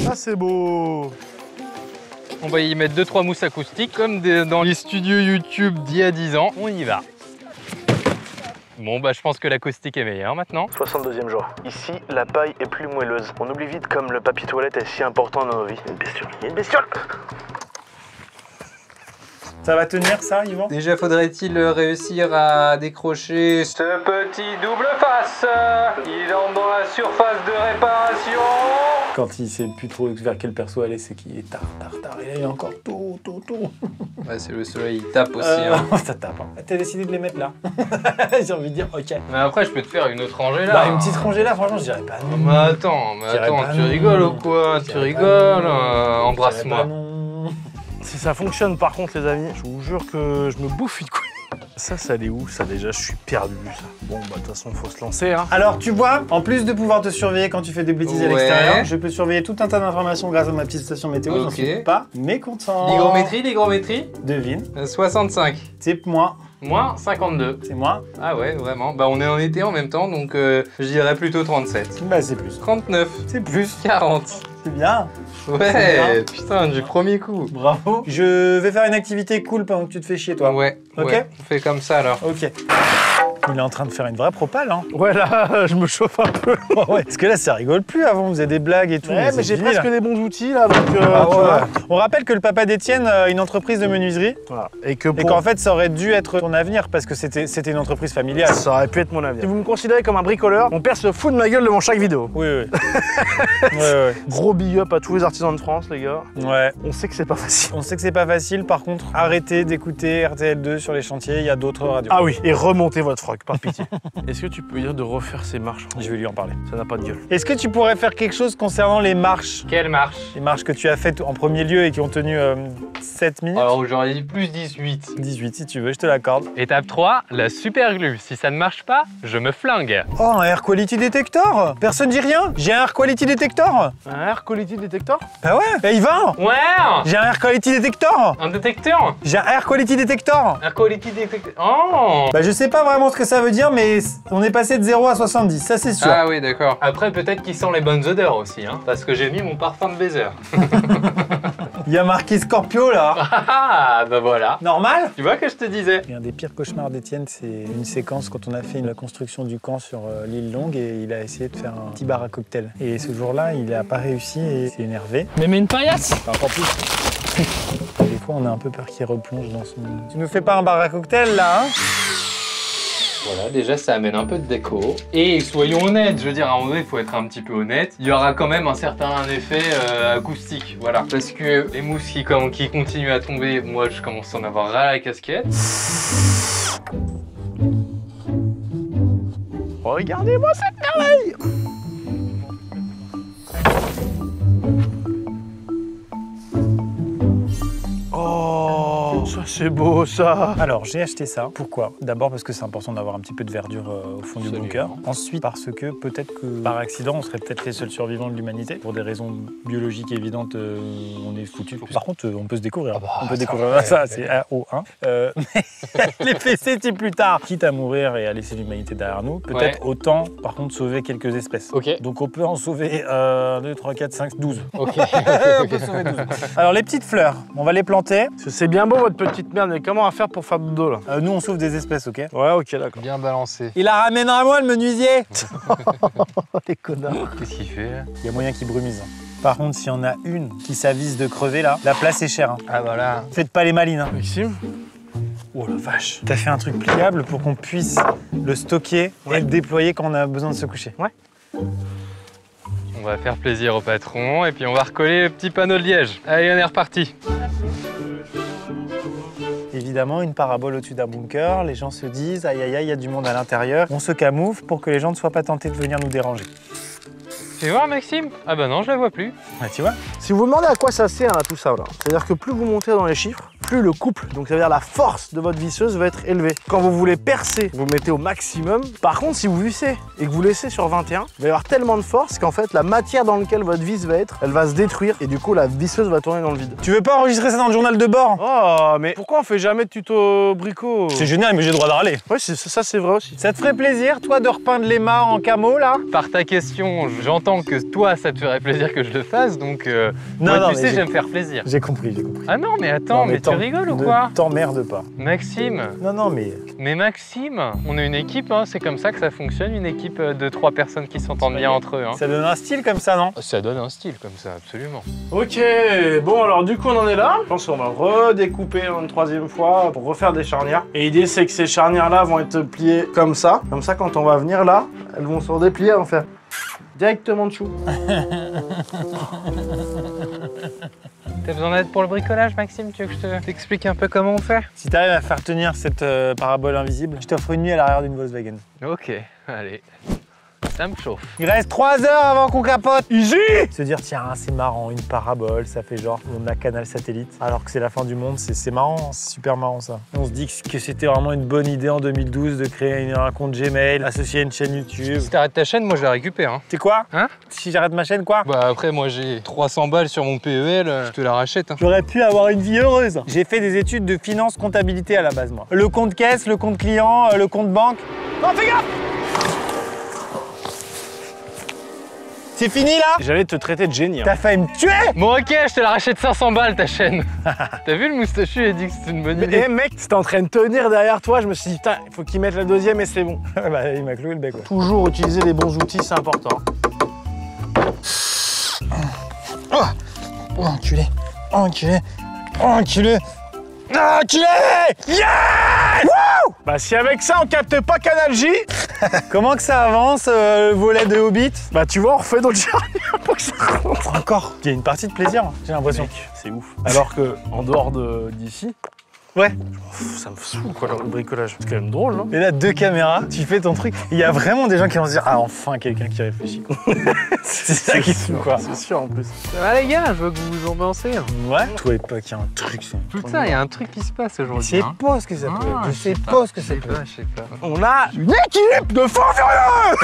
Ça, c'est beau. On va y mettre 2-3 mousses acoustiques comme dans les studios YouTube d'il y a 10 ans. On y va. Bon, bah je pense que l'acoustique est meilleure maintenant. 62e jour. Ici, la paille est plus moelleuse. On oublie vite comme le papier toilette est si important dans nos vies. Une bestiole, il y a une bestiole. Ça va tenir ça, Yvan? Déjà, faudrait-il réussir à décrocher ce petit double face. Il entre dans la surface de réparation. Quand il sait plus trop vers quel perso aller, c'est qu'il est tard. Et là, il est encore tôt. Ouais, c'est le soleil, il tape aussi. Hein. Ça tape. Hein. T'as décidé de les mettre là. J'ai envie de dire, ok. Mais après, je peux te faire une autre rangée là. Bah, une petite rangée là, franchement, je dirais pas non. Mais attends, tu rigoles ou quoi? Tu rigoles, embrasse-moi. Si ça fonctionne par contre les amis, je vous jure que je me bouffe une couille. Ça allait où ça déjà? Je suis perdu ça. Bon bah de toute façon faut se lancer hein. Alors tu vois, en plus de pouvoir te surveiller quand tu fais des bêtises à l'extérieur, je peux surveiller tout un tas d'informations grâce à ma petite station météo, j'en suis pas mécontent. L'hygrométrie Devine. 65. C'est moi. Moi, 52. C'est moi. Ah ouais, vraiment. Bah on est en été en même temps, donc je dirais plutôt 37. Bah c'est plus. 39. C'est plus. 40. C'est bien. Ouais, putain, du premier coup. Bravo. Je vais faire une activité cool pendant que tu te fais chier, toi. Ouais. Ok. Ouais, on fait comme ça alors. Ok. Il est en train de faire une vraie propale, hein. Ouais, là, je me chauffe un peu. Ouais. Parce que là, ça rigole plus avant, vous avez des blagues et tout. Ouais, mais j'ai presque des bons outils, là, donc... On rappelle que le papa d'Étienne a une entreprise de menuiserie. Voilà. Et qu'en fait, ça aurait dû être ton avenir, parce que c'était une entreprise familiale. Ça aurait pu être mon avenir. Si vous me considérez comme un bricoleur, mon père se fout de ma gueule devant chaque vidéo. Oui. Ouais. Gros big up à tous les artisans de France, les gars. Ouais. On sait que c'est pas facile. On sait que c'est pas facile, par contre, arrêtez d'écouter RTL2 sur les chantiers, il y a d'autres radios. Ah oui, et remontez votre froc, par pitié. Est-ce que tu peux dire de refaire ces marches? Je vais lui en parler. Ça n'a pas de gueule. Est-ce que tu pourrais faire quelque chose concernant les marches? Quelle marche? Les marches que tu as faites en premier lieu et qui ont tenu 7 minutes? Alors j'aurais dit plus 18. 18 si tu veux, je te l'accorde. Étape 3, la super glue. Si ça ne marche pas, je me flingue. Oh, un Air Quality Detector? Personne dit rien? J'ai un Air Quality Detector? Un Air Quality Detector? Bah ouais, il va! Ouais! J'ai un Air Quality Detector! Un détecteur? J'ai un Air Quality Detector! Un quality détecteur. Oh! Bah je sais pas vraiment ce que ça veut dire, mais on est passé de 0 à 70, ça c'est sûr. Ah oui, d'accord. Après, peut-être qu'il sent les bonnes odeurs aussi, hein, parce que j'ai mis mon parfum de baiser. Il y a marqué Scorpio là. Ah, bah voilà. Normal? Tu vois que je te disais. Un des pires cauchemars d'Étienne, c'est une séquence quand on a fait la construction du camp sur l'île Longue et il a essayé de faire un petit bar à cocktail. Et ce jour-là, il n'a pas réussi et s'est énervé. Mais une paillasse! Enfin, encore plus. Des fois, on a un peu peur qu'il replonge dans son... Tu nous fais pas un bar à cocktail là, hein? Voilà, déjà ça amène un peu de déco. Et soyons honnêtes, je veux dire, à un moment donné, il faut être un petit peu honnête. Il y aura quand même un certain effet acoustique, voilà. Parce que les mousses qui continuent à tomber, moi je commence à en avoir ras la casquette. Regardez-moi cette merveille! Oh, ça c'est beau ça! Alors j'ai acheté ça, pourquoi? D'abord parce que c'est important d'avoir un petit peu de verdure au fond du bunker. Ensuite parce que peut-être que par accident on serait peut-être les seuls survivants de l'humanité. Pour des raisons biologiques évidentes, on est foutus. Par contre on peut se découvrir. On peut découvrir ça, c'est AO1. Les PC c'est plus tard. Quitte à mourir et à laisser l'humanité derrière nous, peut-être autant par contre sauver quelques espèces. Ok. Donc on peut en sauver 2, 3, 4, 5, 12. Ok. On peut sauver 12. Alors les petites fleurs, on va les planter. C'est bien beau votre petite merde, mais comment on va faire pour faire de dos là? Nous on sauve des espèces, ok? Ouais, ok, d'accord. Bien balancé. Il la ramènera à moi le menuisier. Les connards. Qu'est-ce qu'il fait là? Il y a moyen qu'il brumise. Par contre, s'il y en a une qui s'avise de crever là, la place est chère. Hein. Ah voilà. Faites pas les malines. Hein. Maxime? Oh la vache. T'as fait un truc pliable pour qu'on puisse le stocker et le déployer quand on a besoin de se coucher. Ouais. On va faire plaisir au patron et puis on va recoller le petit panneau de liège. Allez, on est reparti. Évidemment, une parabole au-dessus d'un bunker, les gens se disent aïe aïe aïe, il y a du monde à l'intérieur. On se camoufle pour que les gens ne soient pas tentés de venir nous déranger. Tu vois Maxime? Ah bah non, je la vois plus. Ouais, tu vois? Si vous vous demandez à quoi ça sert là, tout ça, là, c'est-à-dire que plus vous montez dans les chiffres, plus le couple, donc ça veut dire la force de votre visseuse va être élevée. Quand vous voulez percer, vous mettez au maximum. Par contre, si vous vissez et que vous laissez sur 21, il va y avoir tellement de force qu'en fait, la matière dans laquelle votre vis va être, elle va se détruire et du coup, la visseuse va tourner dans le vide. Tu veux pas enregistrer ça dans le journal de bord? Oh, mais pourquoi on fait jamais de tuto brico? C'est génial, mais j'ai le droit de râler. Ouais, ça c'est vrai aussi. Ça te ferait plaisir, toi, de repeindre les mâts en camo, là? Par ta question, j'entends que toi, ça te ferait plaisir que je le fasse, donc moi, tu sais, j'aime faire plaisir. J'ai compris, j'ai compris. Ah non, mais attends, mais tu rigoles ou quoi? T'emmerde pas. Maxime? Non, mais... Mais Maxime, on est une équipe, hein, c'est comme ça que ça fonctionne, une équipe de 3 personnes qui s'entendent bien entre eux. Hein. Ça donne un style comme ça, non? Ça donne un style comme ça, absolument. Ok, bon alors du coup on en est là. Je pense qu'on va redécouper une troisième fois pour refaire des charnières. Et l'idée c'est que ces charnières là vont être pliées comme ça. Comme ça quand on va venir là, elles vont se redéplier, on va faire directement dessous. T'as besoin d'aide pour le bricolage, Maxime? Tu veux que je t'explique un peu comment on fait? Si t'arrives à faire tenir cette parabole invisible, je t'offre une nuit à l'arrière d'une Volkswagen. Ok, allez. Ça me chauffe. Il reste 3 heures avant qu'on capote. Easy. Se dire, tiens, c'est marrant, une parabole, ça fait genre, on a canal satellite. Alors que c'est la fin du monde, c'est marrant, c'est super marrant ça. On se dit que c'était vraiment une bonne idée en 2012 de créer un compte Gmail, associé à une chaîne YouTube. Si t'arrêtes ta chaîne, moi je la récupère. Hein. C'est quoi? Hein? Si j'arrête ma chaîne, quoi? Bah après, moi j'ai 300 balles sur mon PEL, je te la rachète. Hein. J'aurais pu avoir une vie heureuse. J'ai fait des études de finance comptabilité à la base, moi. Le compte caisse, le compte client, le compte banque. Non, fais gaffe! C'est fini là? J'allais te traiter de génie. T'as failli me tuer! Bon ok, je te la rachète 500 balles ta chaîne. T'as vu le moustachu, il a dit que c'était une bonne idée. Eh mec, c'était en train de tenir derrière toi, je me suis dit putain, il faut qu'il mette la deuxième et c'est bon. Bah il m'a cloué le bec. Ouais. Toujours utiliser les bons outils, c'est important. Oh, enculé, enculé, enculé, enculé! Yeah! Wouh! Bah si avec ça on capte pas Canal J, Comment que ça avance, le volet de Hobbit? bah tu vois, on refait notre journée pour que ça rentre. Encore. Il y a une partie de plaisir, j'ai l'impression. C'est ouf. Alors que en dehors d'ici, Ouais. ça me saoule quoi le bricolage. C'est quand même drôle, non? Et là, 2 caméras, tu fais ton truc. Il y a vraiment des gens qui vont se dire, ah enfin quelqu'un qui réfléchit. C'est ça qui se fout quoi. C'est sûr en plus. Ça va les gars, je veux que vous vous ambiancez. Ouais. Toi et pas qu'il y a un truc. Putain, il y a un truc qui se passe Je aujourd'hui. sais Hein. pas ce que ça peut être. Ah, Je sais pas ce que ça peut être. Je sais pas. On a une équipe de faux furieux.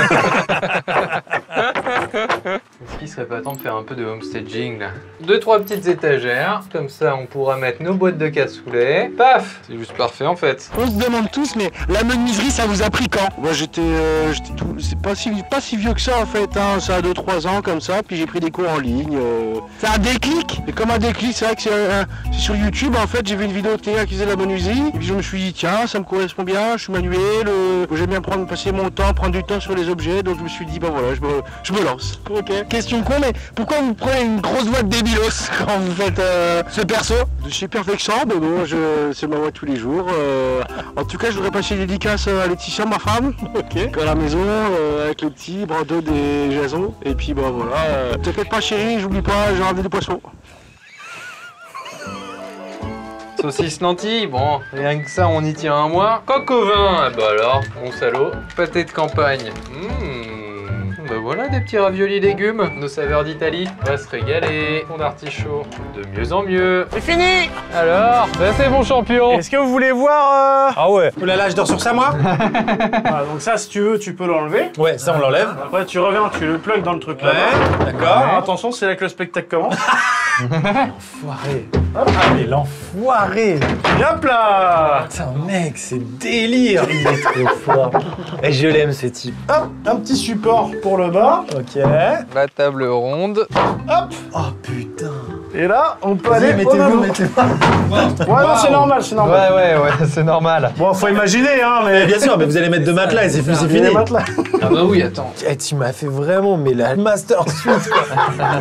Est-ce qu'il serait pas temps de faire un peu de homestaging là? 2-3 petites étagères, comme ça on pourra mettre nos boîtes de cassoulet. Paf! C'est juste parfait en fait. On se demande tous, mais la menuiserie, ça vous a pris quand? Moi, j'étais tout... C'est pas si vieux que ça, en fait, hein. Ça a 2-3 ans, comme ça, puis j'ai pris des cours en ligne. C'est un déclic. Et comme un déclic, c'est vrai que c'est sur YouTube, en fait, j'ai vu une vidéo de quelqu'un qui faisait de la menuiserie, et puis je me suis dit, tiens, ça me correspond bien, je suis manuel, j'aime bien passer mon temps, prendre du temps sur les objets, donc je me suis dit, bah voilà, je me lance. Ok. Question con, mais pourquoi vous prenez une grosse voix de débilos quand vous faites ce perso? Je suis perfection, mais bon, c'est ma voix tous les jours. En tout cas, je voudrais passer une dédicace à Laetitia, ma femme, à la maison, avec le petit Brando des Jason. Et puis, bah voilà. T'inquiète pas, chérie, j'oublie pas, j'ai ramené des poissons. Saucisse lentilles, bon, rien que ça, on y tient un mois. Coq au vin, ah bah alors, mon salaud. Pâté de campagne. Bah voilà des petits raviolis légumes, nos saveurs d'Italie. On va se régaler. Fond d'artichaut, de mieux en mieux. C'est fini. Alors, bah c'est mon champion. Est-ce que vous voulez voir Ah ouais. Oh là là, je dors sur ça moi? Voilà, donc ça, si tu veux, tu peux l'enlever. Ouais, ça on l'enlève. Après, tu reviens, tu le plugues dans le truc là-bas. Ouais, d'accord. Alors, attention, c'est là que le spectacle commence. L'enfoiré. Ah mais l'enfoiré. Hop là. Putain mec, c'est délire. Il est trop fort. Et je l'aime ce type. Hop, un petit support pour le bas. Ok. La table ronde. Hop. Oh putain. Et là, on peut Vas-y, aller au mettez-vous, nano. mettez-vous. Ouais, non, c'est normal, c'est normal. Ouais, c'est normal. Bon, faut imaginer, hein, mais... Bien sûr, mais vous allez mettre 2 matelas et c'est fini. Les matelas. Ah bah oui, attends. Eh, tu m'as fait vraiment, mais la master suite quoi.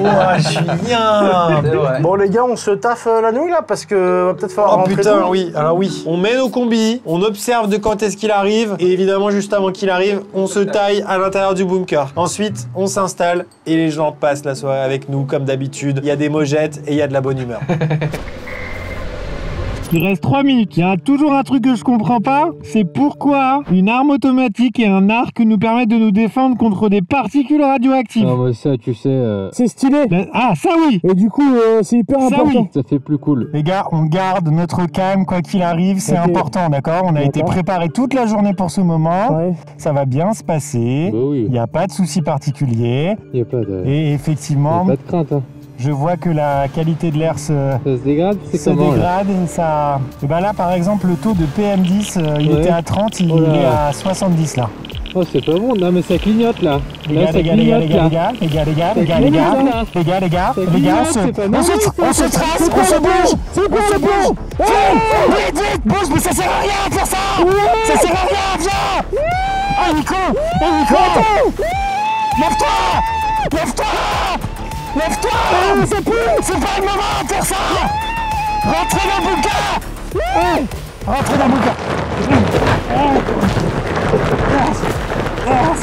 Ouah, Julien. C'est vrai. Bon, les gars, on se taffe la nouille là, parce que va peut-être falloir Oh rentrer putain, tout. oui, alors oui. On met nos combis, on observe de quand est-ce qu'il arrive, et évidemment, juste avant qu'il arrive, on se taille à l'intérieur du bunker. Ensuite, on s'installe, et les gens passent la soirée avec nous, comme d'habitude. Il y a des mojettes, et il y a de la bonne humeur. Il reste 3 minutes. Il y a toujours un truc que je comprends pas, c'est pourquoi une arme automatique et un arc nous permettent de nous défendre contre des particules radioactives. Ah bah ça, tu sais, C'est stylé. Ah, ça oui. Et du coup, c'est hyper important. ça fait plus cool. Les gars, on garde notre calme quoi qu'il arrive, c'est important, d'accord? On a été préparé toute la journée pour ce moment. Ouais. Ça va bien se passer. Bah oui. Il n'y a pas de souci particulier. Y a pas de... Et effectivement, de crainte, hein. je vois que la qualité de l'air se dégrade, dégrade et ça... Et ben là par exemple le taux de PM10 il était à 30, il est à 70 là. Oh c'est pas bon, non mais ça clignote là. Les gars, on se trace, on se bouge. Vite, bouge, mais ça sert à rien de faire ça. Ça sert à rien, viens. Oh Nico, lève-toi. C'est pas le moment de faire ça. Rentrez dans le bunker.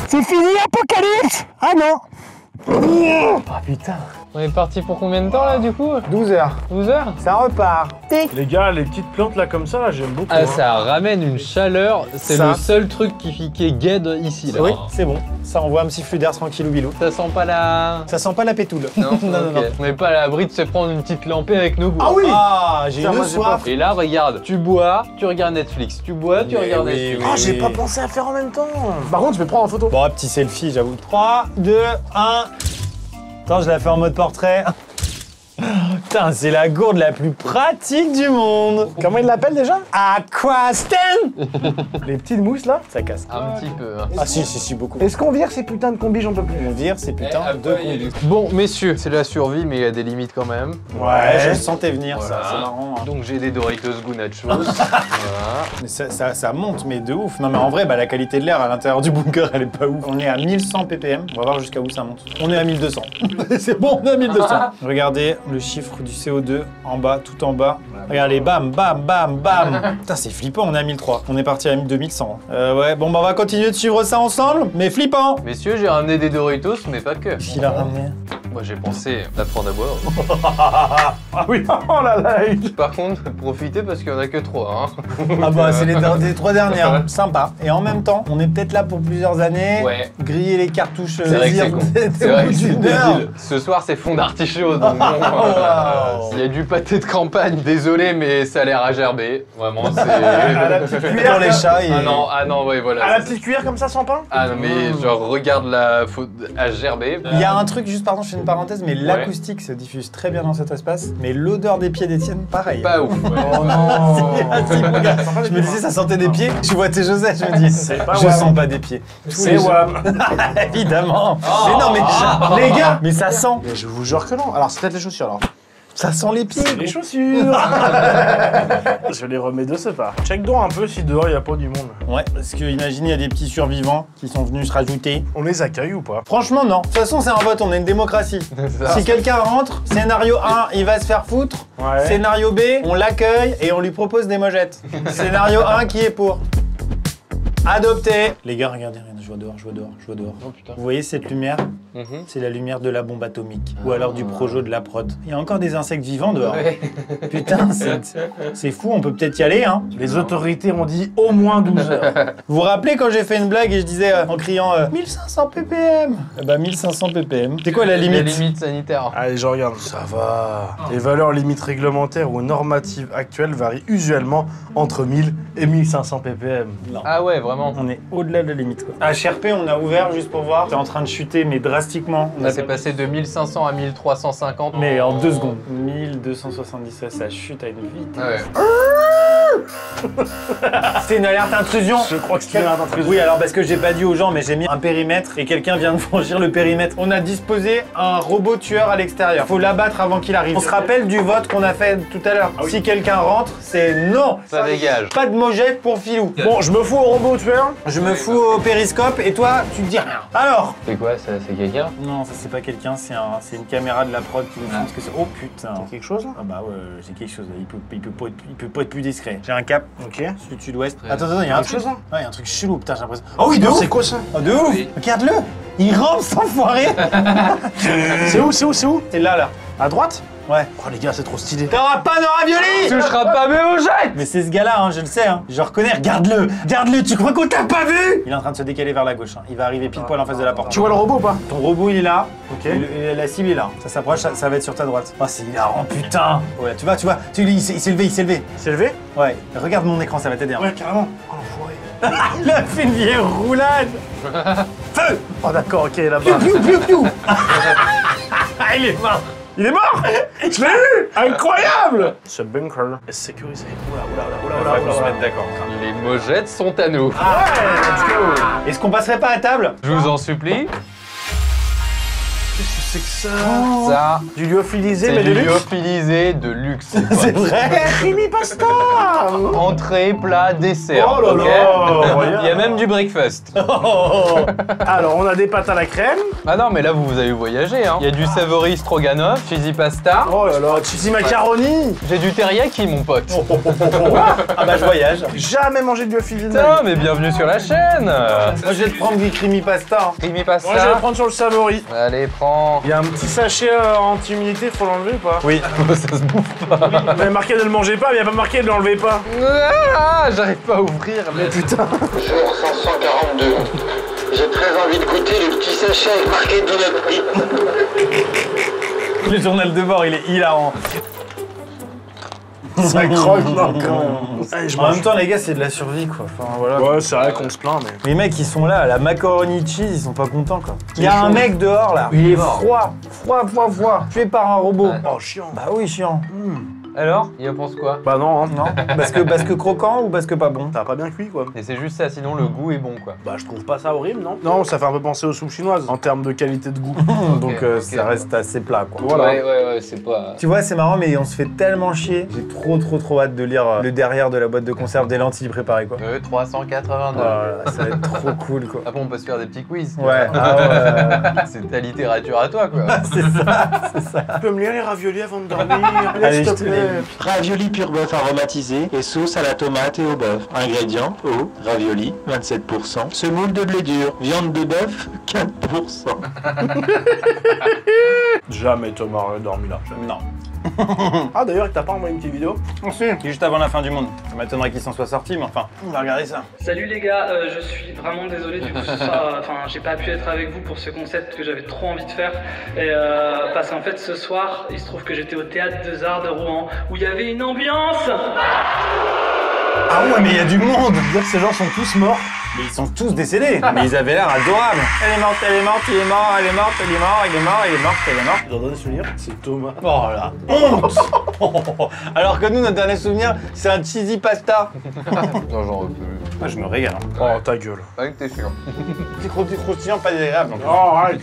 C'est fini l'apocalypse. Ah non, Oh putain. On est parti pour combien de temps là du coup? 12 heures. 12 heures? Ça repart. Les gars, les petites plantes là comme ça, là, j'aime beaucoup. Ah, ça ramène une chaleur. C'est Ça. le seul truc qui fait gaide ici là. Oui, c'est bon. Ça envoie un petit flux d'air tranquille ou bilou. Ça sent pas la... Ça sent pas la pétoule. Non, non, non, ok. non. On n'est pas à l'abri de se prendre une petite lampée avec nos goûts. Ah oui. Ah, j'ai Putain, une moi, j'ai soif. Et là, regarde, tu bois, tu regardes Netflix. Tu bois, tu Mais regardes oui, Netflix. oui. Oh, j'ai pas pensé à faire en même temps. Par contre, je vais prendre en photo. Bon, un petit selfie, j'avoue. 3, 2, 1. Attends, je la fais en mode portrait. Putain, c'est la gourde la plus pratique du monde. Comment il l'appelle déjà? Aquastan. Les petites mousses là. Ça casse. Un petit peu. Hein. Ah si, beaucoup. Est-ce qu'on vire ces putains de combis? J'en peux plus. On vire ces putains de conduits. Bon, messieurs, c'est la survie, mais il y a des limites quand même. Ouais, je le sentais venir, Voilà. ça, c'est marrant. Hein. Donc j'ai des Doritos Go Nachos. Voilà. Mais ça monte, mais de ouf. Non mais en vrai, bah, la qualité de l'air à l'intérieur du bunker, elle est pas ouf. On est à 1100 ppm, on va voir jusqu'à où ça monte. On est à 1200. C'est bon, on est à 1200. Regardez le chiffre du CO2 en bas, tout en bas. Regardez, bam, bam, bam, bam. Putain, c'est flippant, on est à 1003. On est parti à 2100. Ouais, bon, bah on va continuer de suivre ça ensemble, mais flippant. Messieurs, j'ai ramené des Doritos, mais pas que. Qu'est-ce qu'il a ramené? Moi j'ai pensé à prendre à boire. Ah oui, oh la like. Par contre, profitez parce qu'il y en a que 3. Hein. Ah bah c'est les 3 dernières, sympa. Et en même temps, on est peut-être là pour plusieurs années. Ouais. Griller les cartouches C'est vrai que c'est con. C'est au vrai bout que c'est d'une heure. débile. Ce soir c'est fond d'artichaut, donc bon, Wow. il y a du pâté de campagne, désolé mais ça a l'air à gerber. Vraiment c'est... À la petite cuillère Pour les chats et... Ah non, ouais voilà. À la petite cuillère comme ça sans pain. Ah non mais genre regarde la faute à gerber. Il y a un truc, juste pardon, je fais une parenthèse, mais l'acoustique se diffuse très bien dans cet espace, mais l'odeur des pieds d'Étienne, pareil. Pas ouf. Oh non. Si, mon gars, je me disais ça sentait des pieds, je vois tes Joseph, je me dis, pas je Wham. sens pas des pieds. C'est Wham. Évidemment. Mais non, mais les gars, mais ça sent. Mais je vous jure que non. Alors c'est peut-être les chaussures alors. Ça sent les pieds. Les chaussures. Je les remets de ce pas. Check donc un peu si dehors il n'y a pas du monde. Ouais, parce que imaginez, il y a des petits survivants qui sont venus se rajouter. On les accueille ou pas? Franchement, non. De toute façon, c'est un vote, on est une démocratie. Si quelqu'un rentre, scénario 1, il va se faire foutre. Ouais. Scénario B, on l'accueille et on lui propose des mojettes. Scénario 1, qui est pour? Adopté. Les gars, regardez, je vois dehors, je vois dehors, je vois dehors. Oh putain. Vous voyez cette lumière? C'est la lumière de la bombe atomique. Ou alors du projo de la prod. Il y a encore des insectes vivants dehors. Ouais. Putain, c'est fou, on peut peut-être y aller, hein. Les autorités ont dit au moins 12 heures. Vous vous rappelez quand j'ai fait une blague et je disais en criant 1500 ppm? Bah 1500 ppm. C'est quoi la limite? La limite sanitaire. Allez, je regarde. Ça va. Les valeurs limites réglementaires ou normatives actuelles varient usuellement entre 1000 et 1500 ppm. Ah ouais, vraiment. On est au-delà de la limite, quoi. À HRP, on a ouvert juste pour voir. C'est en train de chuter, mais drastiquement. Là c'est passé de 1500 à 1350. Mais en 2 secondes. 1277, ça chute à une vitesse. Ah ouais. C'est une alerte intrusion. Je crois que c'est une alerte intrusion. Oui, alors parce que j'ai pas dit aux gens, mais j'ai mis un périmètre et quelqu'un vient de franchir le périmètre. On a disposé un robot tueur à l'extérieur. Faut l'abattre avant qu'il arrive. On se rappelle du vote qu'on a fait tout à l'heure. Si quelqu'un rentre, c'est non. Ça dégage. Pas de mojette pour Filou. Bon, je me fous au robot tueur. Je me fous au périscope et toi, tu te dis rien. Alors C'est quoi ça? C'est quelqu'un? non, ça c'est pas quelqu'un, c'est une caméra de la prod qui nous montre ce que c'est. Oh putain. Quelque chose là? Ah bah ouais, j'ai quelque chose là. Il peut pas être plus discret. J'ai un cap Ok. sud-sud-ouest. Très Attends, il y a un Quelque truc. chose là? Ouais, il y a un truc chelou, putain, j'ai l'impression. Oh oui, de ouf. C'est quoi ça? Oh, de ouf. Oui. Regarde-le. Il rampe sans foirer. C'est où? C'est où? C'est où? C'est là. À droite? Ouais. Oh les gars, c'est trop stylé. T'auras pas de ravioli. Touchera pas mes mojettes! Mais c'est ce gars-là, hein, je le sais, hein. Je reconnais. Regarde-le. Tu crois qu'on t'a pas vu? Il est en train de se décaler vers la gauche. Hein. Il va arriver pile poil en face de la porte. Tu vois le robot ou pas? Ton robot il est là. Ok. Et la cible est là. Ça s'approche, ça va être sur ta droite. Oh, c'est hilarant, putain. Ouais, tu vois. Il s'est levé. C'est levé? Ouais. Regarde mon écran, ça va t'aider. Hein. Ouais, carrément. Oh l'enfoiré. Il a fait une vieille roulade. Feu. Oh d'accord, ok, là-bas. Piou. Ah, il est mort. Il est mort! Je l'ai eu! Incroyable! Ce bunker est sécurisé. Oula. On se mettre d'accord. Les mojettes sont à nous. Est-ce qu'on passerait pas à table? Je vous en supplie. Qu'est-ce que c'est que ça? Ça, Du lyophilisé, c'est mais de du luxe. lyophilisé de luxe. C'est vrai. Creamy pasta. Entrée, plat, dessert. Oh là ok là. Il y a même du breakfast. Alors, on a des pâtes à la crème. Ah non, mais là, vous avez voyagé. Hein. Il y a du savory stroganoff, cheesy pasta. Oh là là, cheesy macaroni. J'ai du teriyaki, mon pote. Ah bah je voyage. Jamais mangé de lyophilisé. Putain, mais bienvenue sur la chaîne. Moi je vais te prendre du creamy pasta. Hein. Creamy pasta. Moi, je vais le prendre sur le savory. Allez, prends. Il y a un petit sachet anti-humidité, faut l'enlever ou pas? Oui. Ça se bouffe pas. Il y a marqué ne le mangez pas, mais il n'y a pas marqué ne l'enlevez pas. Ah, j'arrive pas à ouvrir. Mais putain. Jour 542. J'ai très envie de goûter le petit sachet avec marqué Do Not Eat. Le journal de bord, il est hilarant. Ça croque, non, quand même. Allez, je En mange. même temps, les gars, c'est de la survie, quoi. Enfin, voilà. Ouais, c'est vrai qu'on se plaint, mais. Les mecs, ils sont là, la macaroni cheese, ils sont pas contents, quoi. Il y a chaud. un mec dehors, là. Il est froid, tué par un robot. Oh, chiant. Bah oui, chiant. Alors, il en pense quoi? Bah non, hein. Non parce que croquant ou parce que pas bon? Ça a pas bien cuit, quoi. Et c'est juste ça, sinon le goût est bon, quoi. Bah, je trouve pas ça horrible, non? Non, ça fait un peu penser aux soupes chinoises, en termes de qualité de goût. Donc ok. ça reste assez plat, quoi. Voilà. Ouais, c'est pas... Tu vois, c'est marrant, mais on se fait tellement chier. J'ai trop hâte de lire le derrière de la boîte de conserve des lentilles préparées, quoi. 382. Voilà, ça va être trop cool, quoi. Après, on peut se faire des petits quiz. Ouais, ah ouais. C'est ta littérature à toi, quoi. C'est ça, c'est ça. Tu peux me lire les raviolis avant de dormir? Allez, S'il je te te plaît. lis. Ravioli pur bœuf aromatisé et sauce à la tomate et au bœuf. Ingrédients, eau, ravioli, 27%. Semoule de blé dur, viande de bœuf, 4%. Jamais Thomas aurait dormi là. Non. Ah, d'ailleurs, t'as pas envoyé une petite vidéo? C'est juste avant la fin du monde. Ça m'étonnerait qu'il s'en soit sorti, mais enfin, on va regarder ça. Salut les gars, je suis vraiment désolé du coup ce soir, j'ai pas pu être avec vous pour ce concept que j'avais trop envie de faire et parce qu'en fait ce soir il se trouve que j'étais au Théâtre des Arts de Rouen où il y avait une ambiance. Ah ouais, mais il y a du monde. Dire que ces gens sont tous morts. Mais ils sont tous décédés. Mais ils avaient l'air adorables. Elle est morte, il est mort, elle est morte, il est mort, il est mort, il est morte, elle est morte. Leur dernier souvenir, c'est Thomas. Oh la honte. Alors que nous, notre dernier souvenir, c'est un cheesy pasta. Non, j'en veux plus. Moi, je me régale. Hein. Oh, ta gueule. Pas que t'es sûr. Petit croustillant, pas désagréable. en plus. Oh, arrête.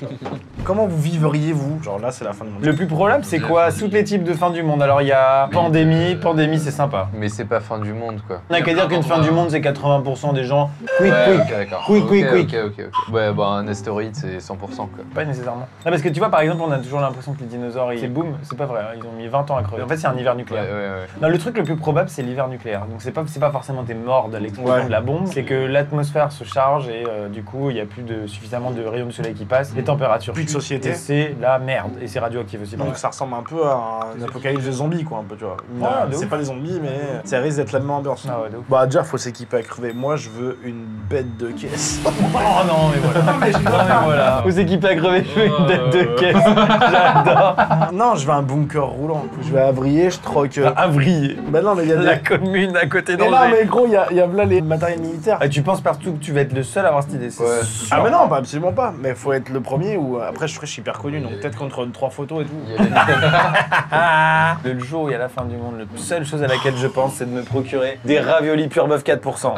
Comment vous vivriez, vous? Genre là, c'est la fin du monde. Le plus probable, c'est quoi? Tous les types de fin du monde. Alors, il y a pandémie, c'est sympa. Mais c'est pas fin du monde, quoi. On n'a qu'à dire qu'une fin du monde, c'est 80% des gens. Quick. Ok, d'accord. Quick. Ok. Ouais, bah un astéroïde, c'est 100%, quoi. Pas nécessairement. Non, parce que tu vois, par exemple, on a toujours l'impression que les dinosaures, c'est boum, c'est pas vrai, hein, ils ont mis 20 ans à crever. En fait, c'est un hiver nucléaire. Ouais. Non, le truc le plus probable, c'est l'hiver nucléaire. Donc, c'est pas forcément t'es mort de l'explosion de la bombe, c'est que l'atmosphère se charge et du coup, il y a plus suffisamment de rayons de soleil qui passent, les températures Plus de chutent, société. et c'est la merde. Et c'est radioactif aussi. Donc ça ressemble un peu à une apocalypse de zombies, quoi, un peu, tu vois. Ouais, de C'est ouf. pas des zombies, mais ça risque d'être la même ambiance. Ah ouais, de ouf. Bah, déjà, faut s'équiper à crever. Moi, je veux une bête de caisse. Oh non, mais voilà. Non, mais voilà. Vous équipez à crever, je veux une tête de caisse. J'adore. Non, je veux un bunker roulant. Je vais à Briey, je troque. Avrier. Bah non, mais il y a La des. commune à côté Mais non, d'Angers. mais gros, il y a là les matériels militaires. Ah, tu penses partout que tu vas être le seul à avoir cette idée, c'est Ouais. sûr. Ah, mais non, pas absolument pas. Mais faut être le premier ou après, je suis hyper connu, donc peut-être contre 3 photos et tout. Il y a des- Le jour où il y a la fin du monde, la seule chose à laquelle je pense, c'est de me procurer des raviolis pur bœuf 4%.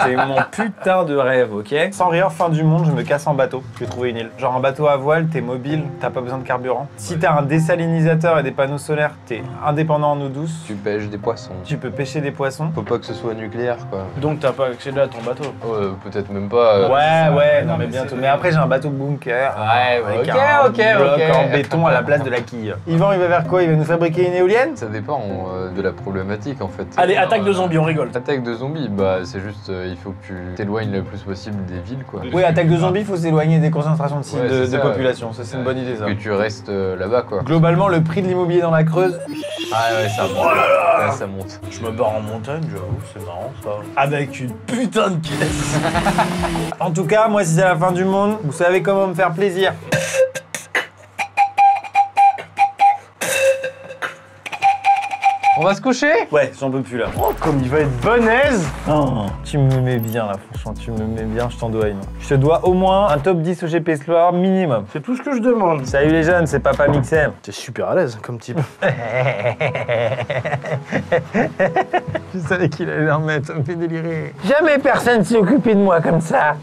C'est mon putain de rêve, ok? Sans rire, fin du monde, je me casse en bateau. Je vais trouver une île. Genre un bateau à voile, t'es mobile, t'as pas besoin de carburant. Si t'as un désalinisateur et des panneaux solaires, t'es indépendant en eau douce. Tu pêches des poissons. Tu peux pêcher des poissons. Faut pas que ce soit nucléaire, quoi. Donc t'as pas accès à ton bateau. Peut-être même pas. Ouais, non mais bientôt. Mais après j'ai un bateau bunker. Ouais, avec ok, un ok. bloc en béton à la place de la quille. Yvan, il va vers quoi? Il va nous fabriquer une éolienne? Ça dépend de la problématique, en fait. Allez, attaque de zombies, on rigole. Attaque de zombies, bah c'est juste, il faut que tu t'éloignes le plus possible des villes, quoi. Oui, attaque de zombies, il faut s'éloigner des concentrations de, Ouais, c'est de ça, population. Ça, c'est une bonne idée, ça. Que tu restes là-bas, quoi. Globalement, le prix de l'immobilier dans la Creuse. Ah ouais, ça monte. Ouais, ça monte. Je me barre en montagne, j'avoue, c'est marrant ça. Avec une putain de caisse. En tout cas, moi, si c'est la fin du monde, vous savez comment me faire plaisir. On va se coucher? Ouais, j'en peux plus là. Oh, comme il va être bonaise. Oh, tu me mets bien là, franchement, tu me mets bien, je t'en dois une. Je te dois au moins un top 10 au GP Explorer minimum. C'est tout ce que je demande. Salut les jeunes, c'est Papa Mixem. T'es super à l'aise comme type. Je savais qu'il allait en mettre, ça me fait délirer. Jamais personne s'est occupé de moi comme ça.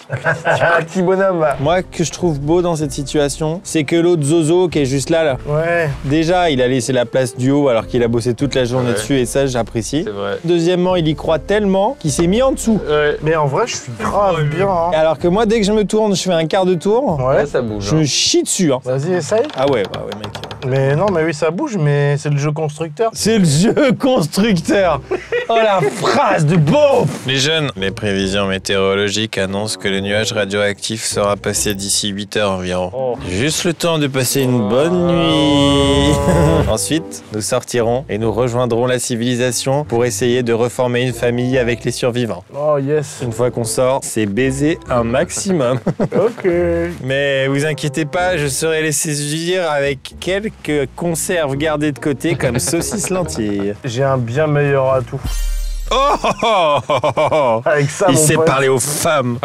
Petit bonhomme. Moi, que je trouve beau dans cette situation, c'est que l'autre Zozo qui est juste là. Ouais. Déjà, il a laissé la place du haut alors qu'il a bossé toute la journée dessus et ça, j'apprécie. C'est vrai. Deuxièmement, il y croit tellement qu'il s'est mis en dessous. Ouais. Mais en vrai, je suis grave bien. Hein. Alors que moi, dès que je me tourne, je fais un quart de tour, Ouais. Ça bouge. je me chie dessus. Hein. Vas-y, essaye. Ah ouais, mec. Mais non, mais oui, ça bouge, mais c'est le jeu constructeur. C'est le jeu constructeur. Oh la phrase de beauf. Les jeunes, les prévisions météorologiques annoncent que le nuage radioactif sera passé d'ici 8 heures environ. Oh. Juste le temps de passer une bonne nuit. Ensuite, nous sortirons et nous rejoindrons la civilisation pour essayer de reformer une famille avec les survivants. Oh yes. Une fois qu'on sort, c'est baiser un maximum. Ok. Mais vous inquiétez pas, je serai laissé dire avec quelques conserves gardées de côté comme saucisses lentilles. J'ai un bien meilleur atout. Oh, Avec ça, il mon sait pote. parler aux femmes.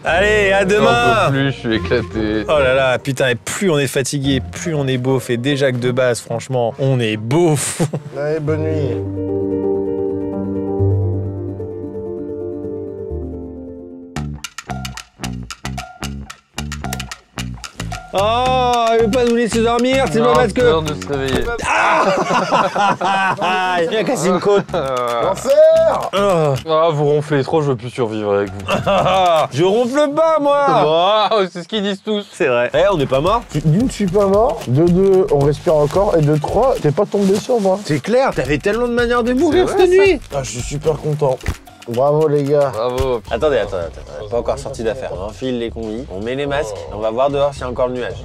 Allez, à J'en demain. peux plus, je suis éclaté. Oh là là, putain, et plus on est fatigué, plus on est beauf. Et déjà que de base, franchement, on est beauf. Allez, bonne nuit. Oh, il veut pas nous laisser dormir, c'est pas parce que... L'heure de se réveiller. Il a cassé une côte. L'enfer. Ah, vous ronflez trop, je veux plus survivre avec vous. Je ronfle pas, moi. Oh, c'est ce qu'ils disent tous. C'est vrai. Eh, on n'est pas mort. D'une, je suis pas mort. De deux, on respire encore. Et de trois, t'es pas tombé sur moi. C'est clair, t'avais tellement de manières de mourir C'est cette vrai, nuit. Ah, je suis super content. Bravo, les gars. Bravo. Attendez, pas encore sorti d'affaire. On enfile les combis, on met les masques, et on va voir dehors s'il y a encore le nuage.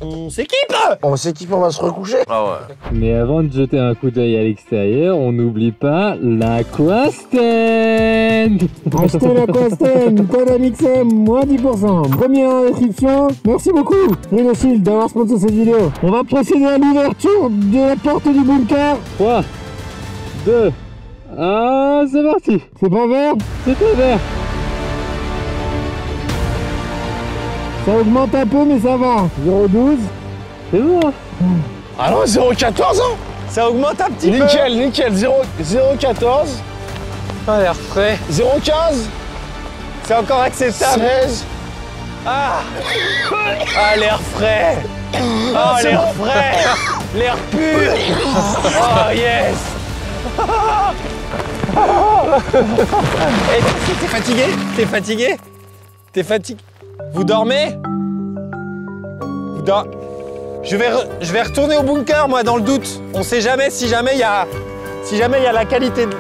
On s'équipe. On s'équipe, on va se recoucher. Ah ouais. Mais avant de jeter un coup d'œil à l'extérieur, on n'oublie pas l'Aquastand. Achetez l'Aquastand, code AMXM, moins 10%. Première inscription, merci beaucoup Rhinoshield d'avoir sponsor cette vidéo. On va procéder à l'ouverture de la porte du bunker. 3, 2, 1, c'est parti. C'est pas vert, c'est pas vert. Ça augmente un peu mais ça va. 0,12, c'est bon. Ah non, 0,14 hein. Ça augmente un petit peu. Nickel, 0,14. Ah, l'air frais. 0,15. C'est encore acceptable. 16. Ah, l'air frais. Oh, l'air frais. L'air pur. Oh, yes. Hey, t'es fatigué? T'es fatigué? T'es fatigué? Vous dormez? Je vais retourner au bunker, moi, dans le doute. On sait jamais si jamais il y a la qualité de...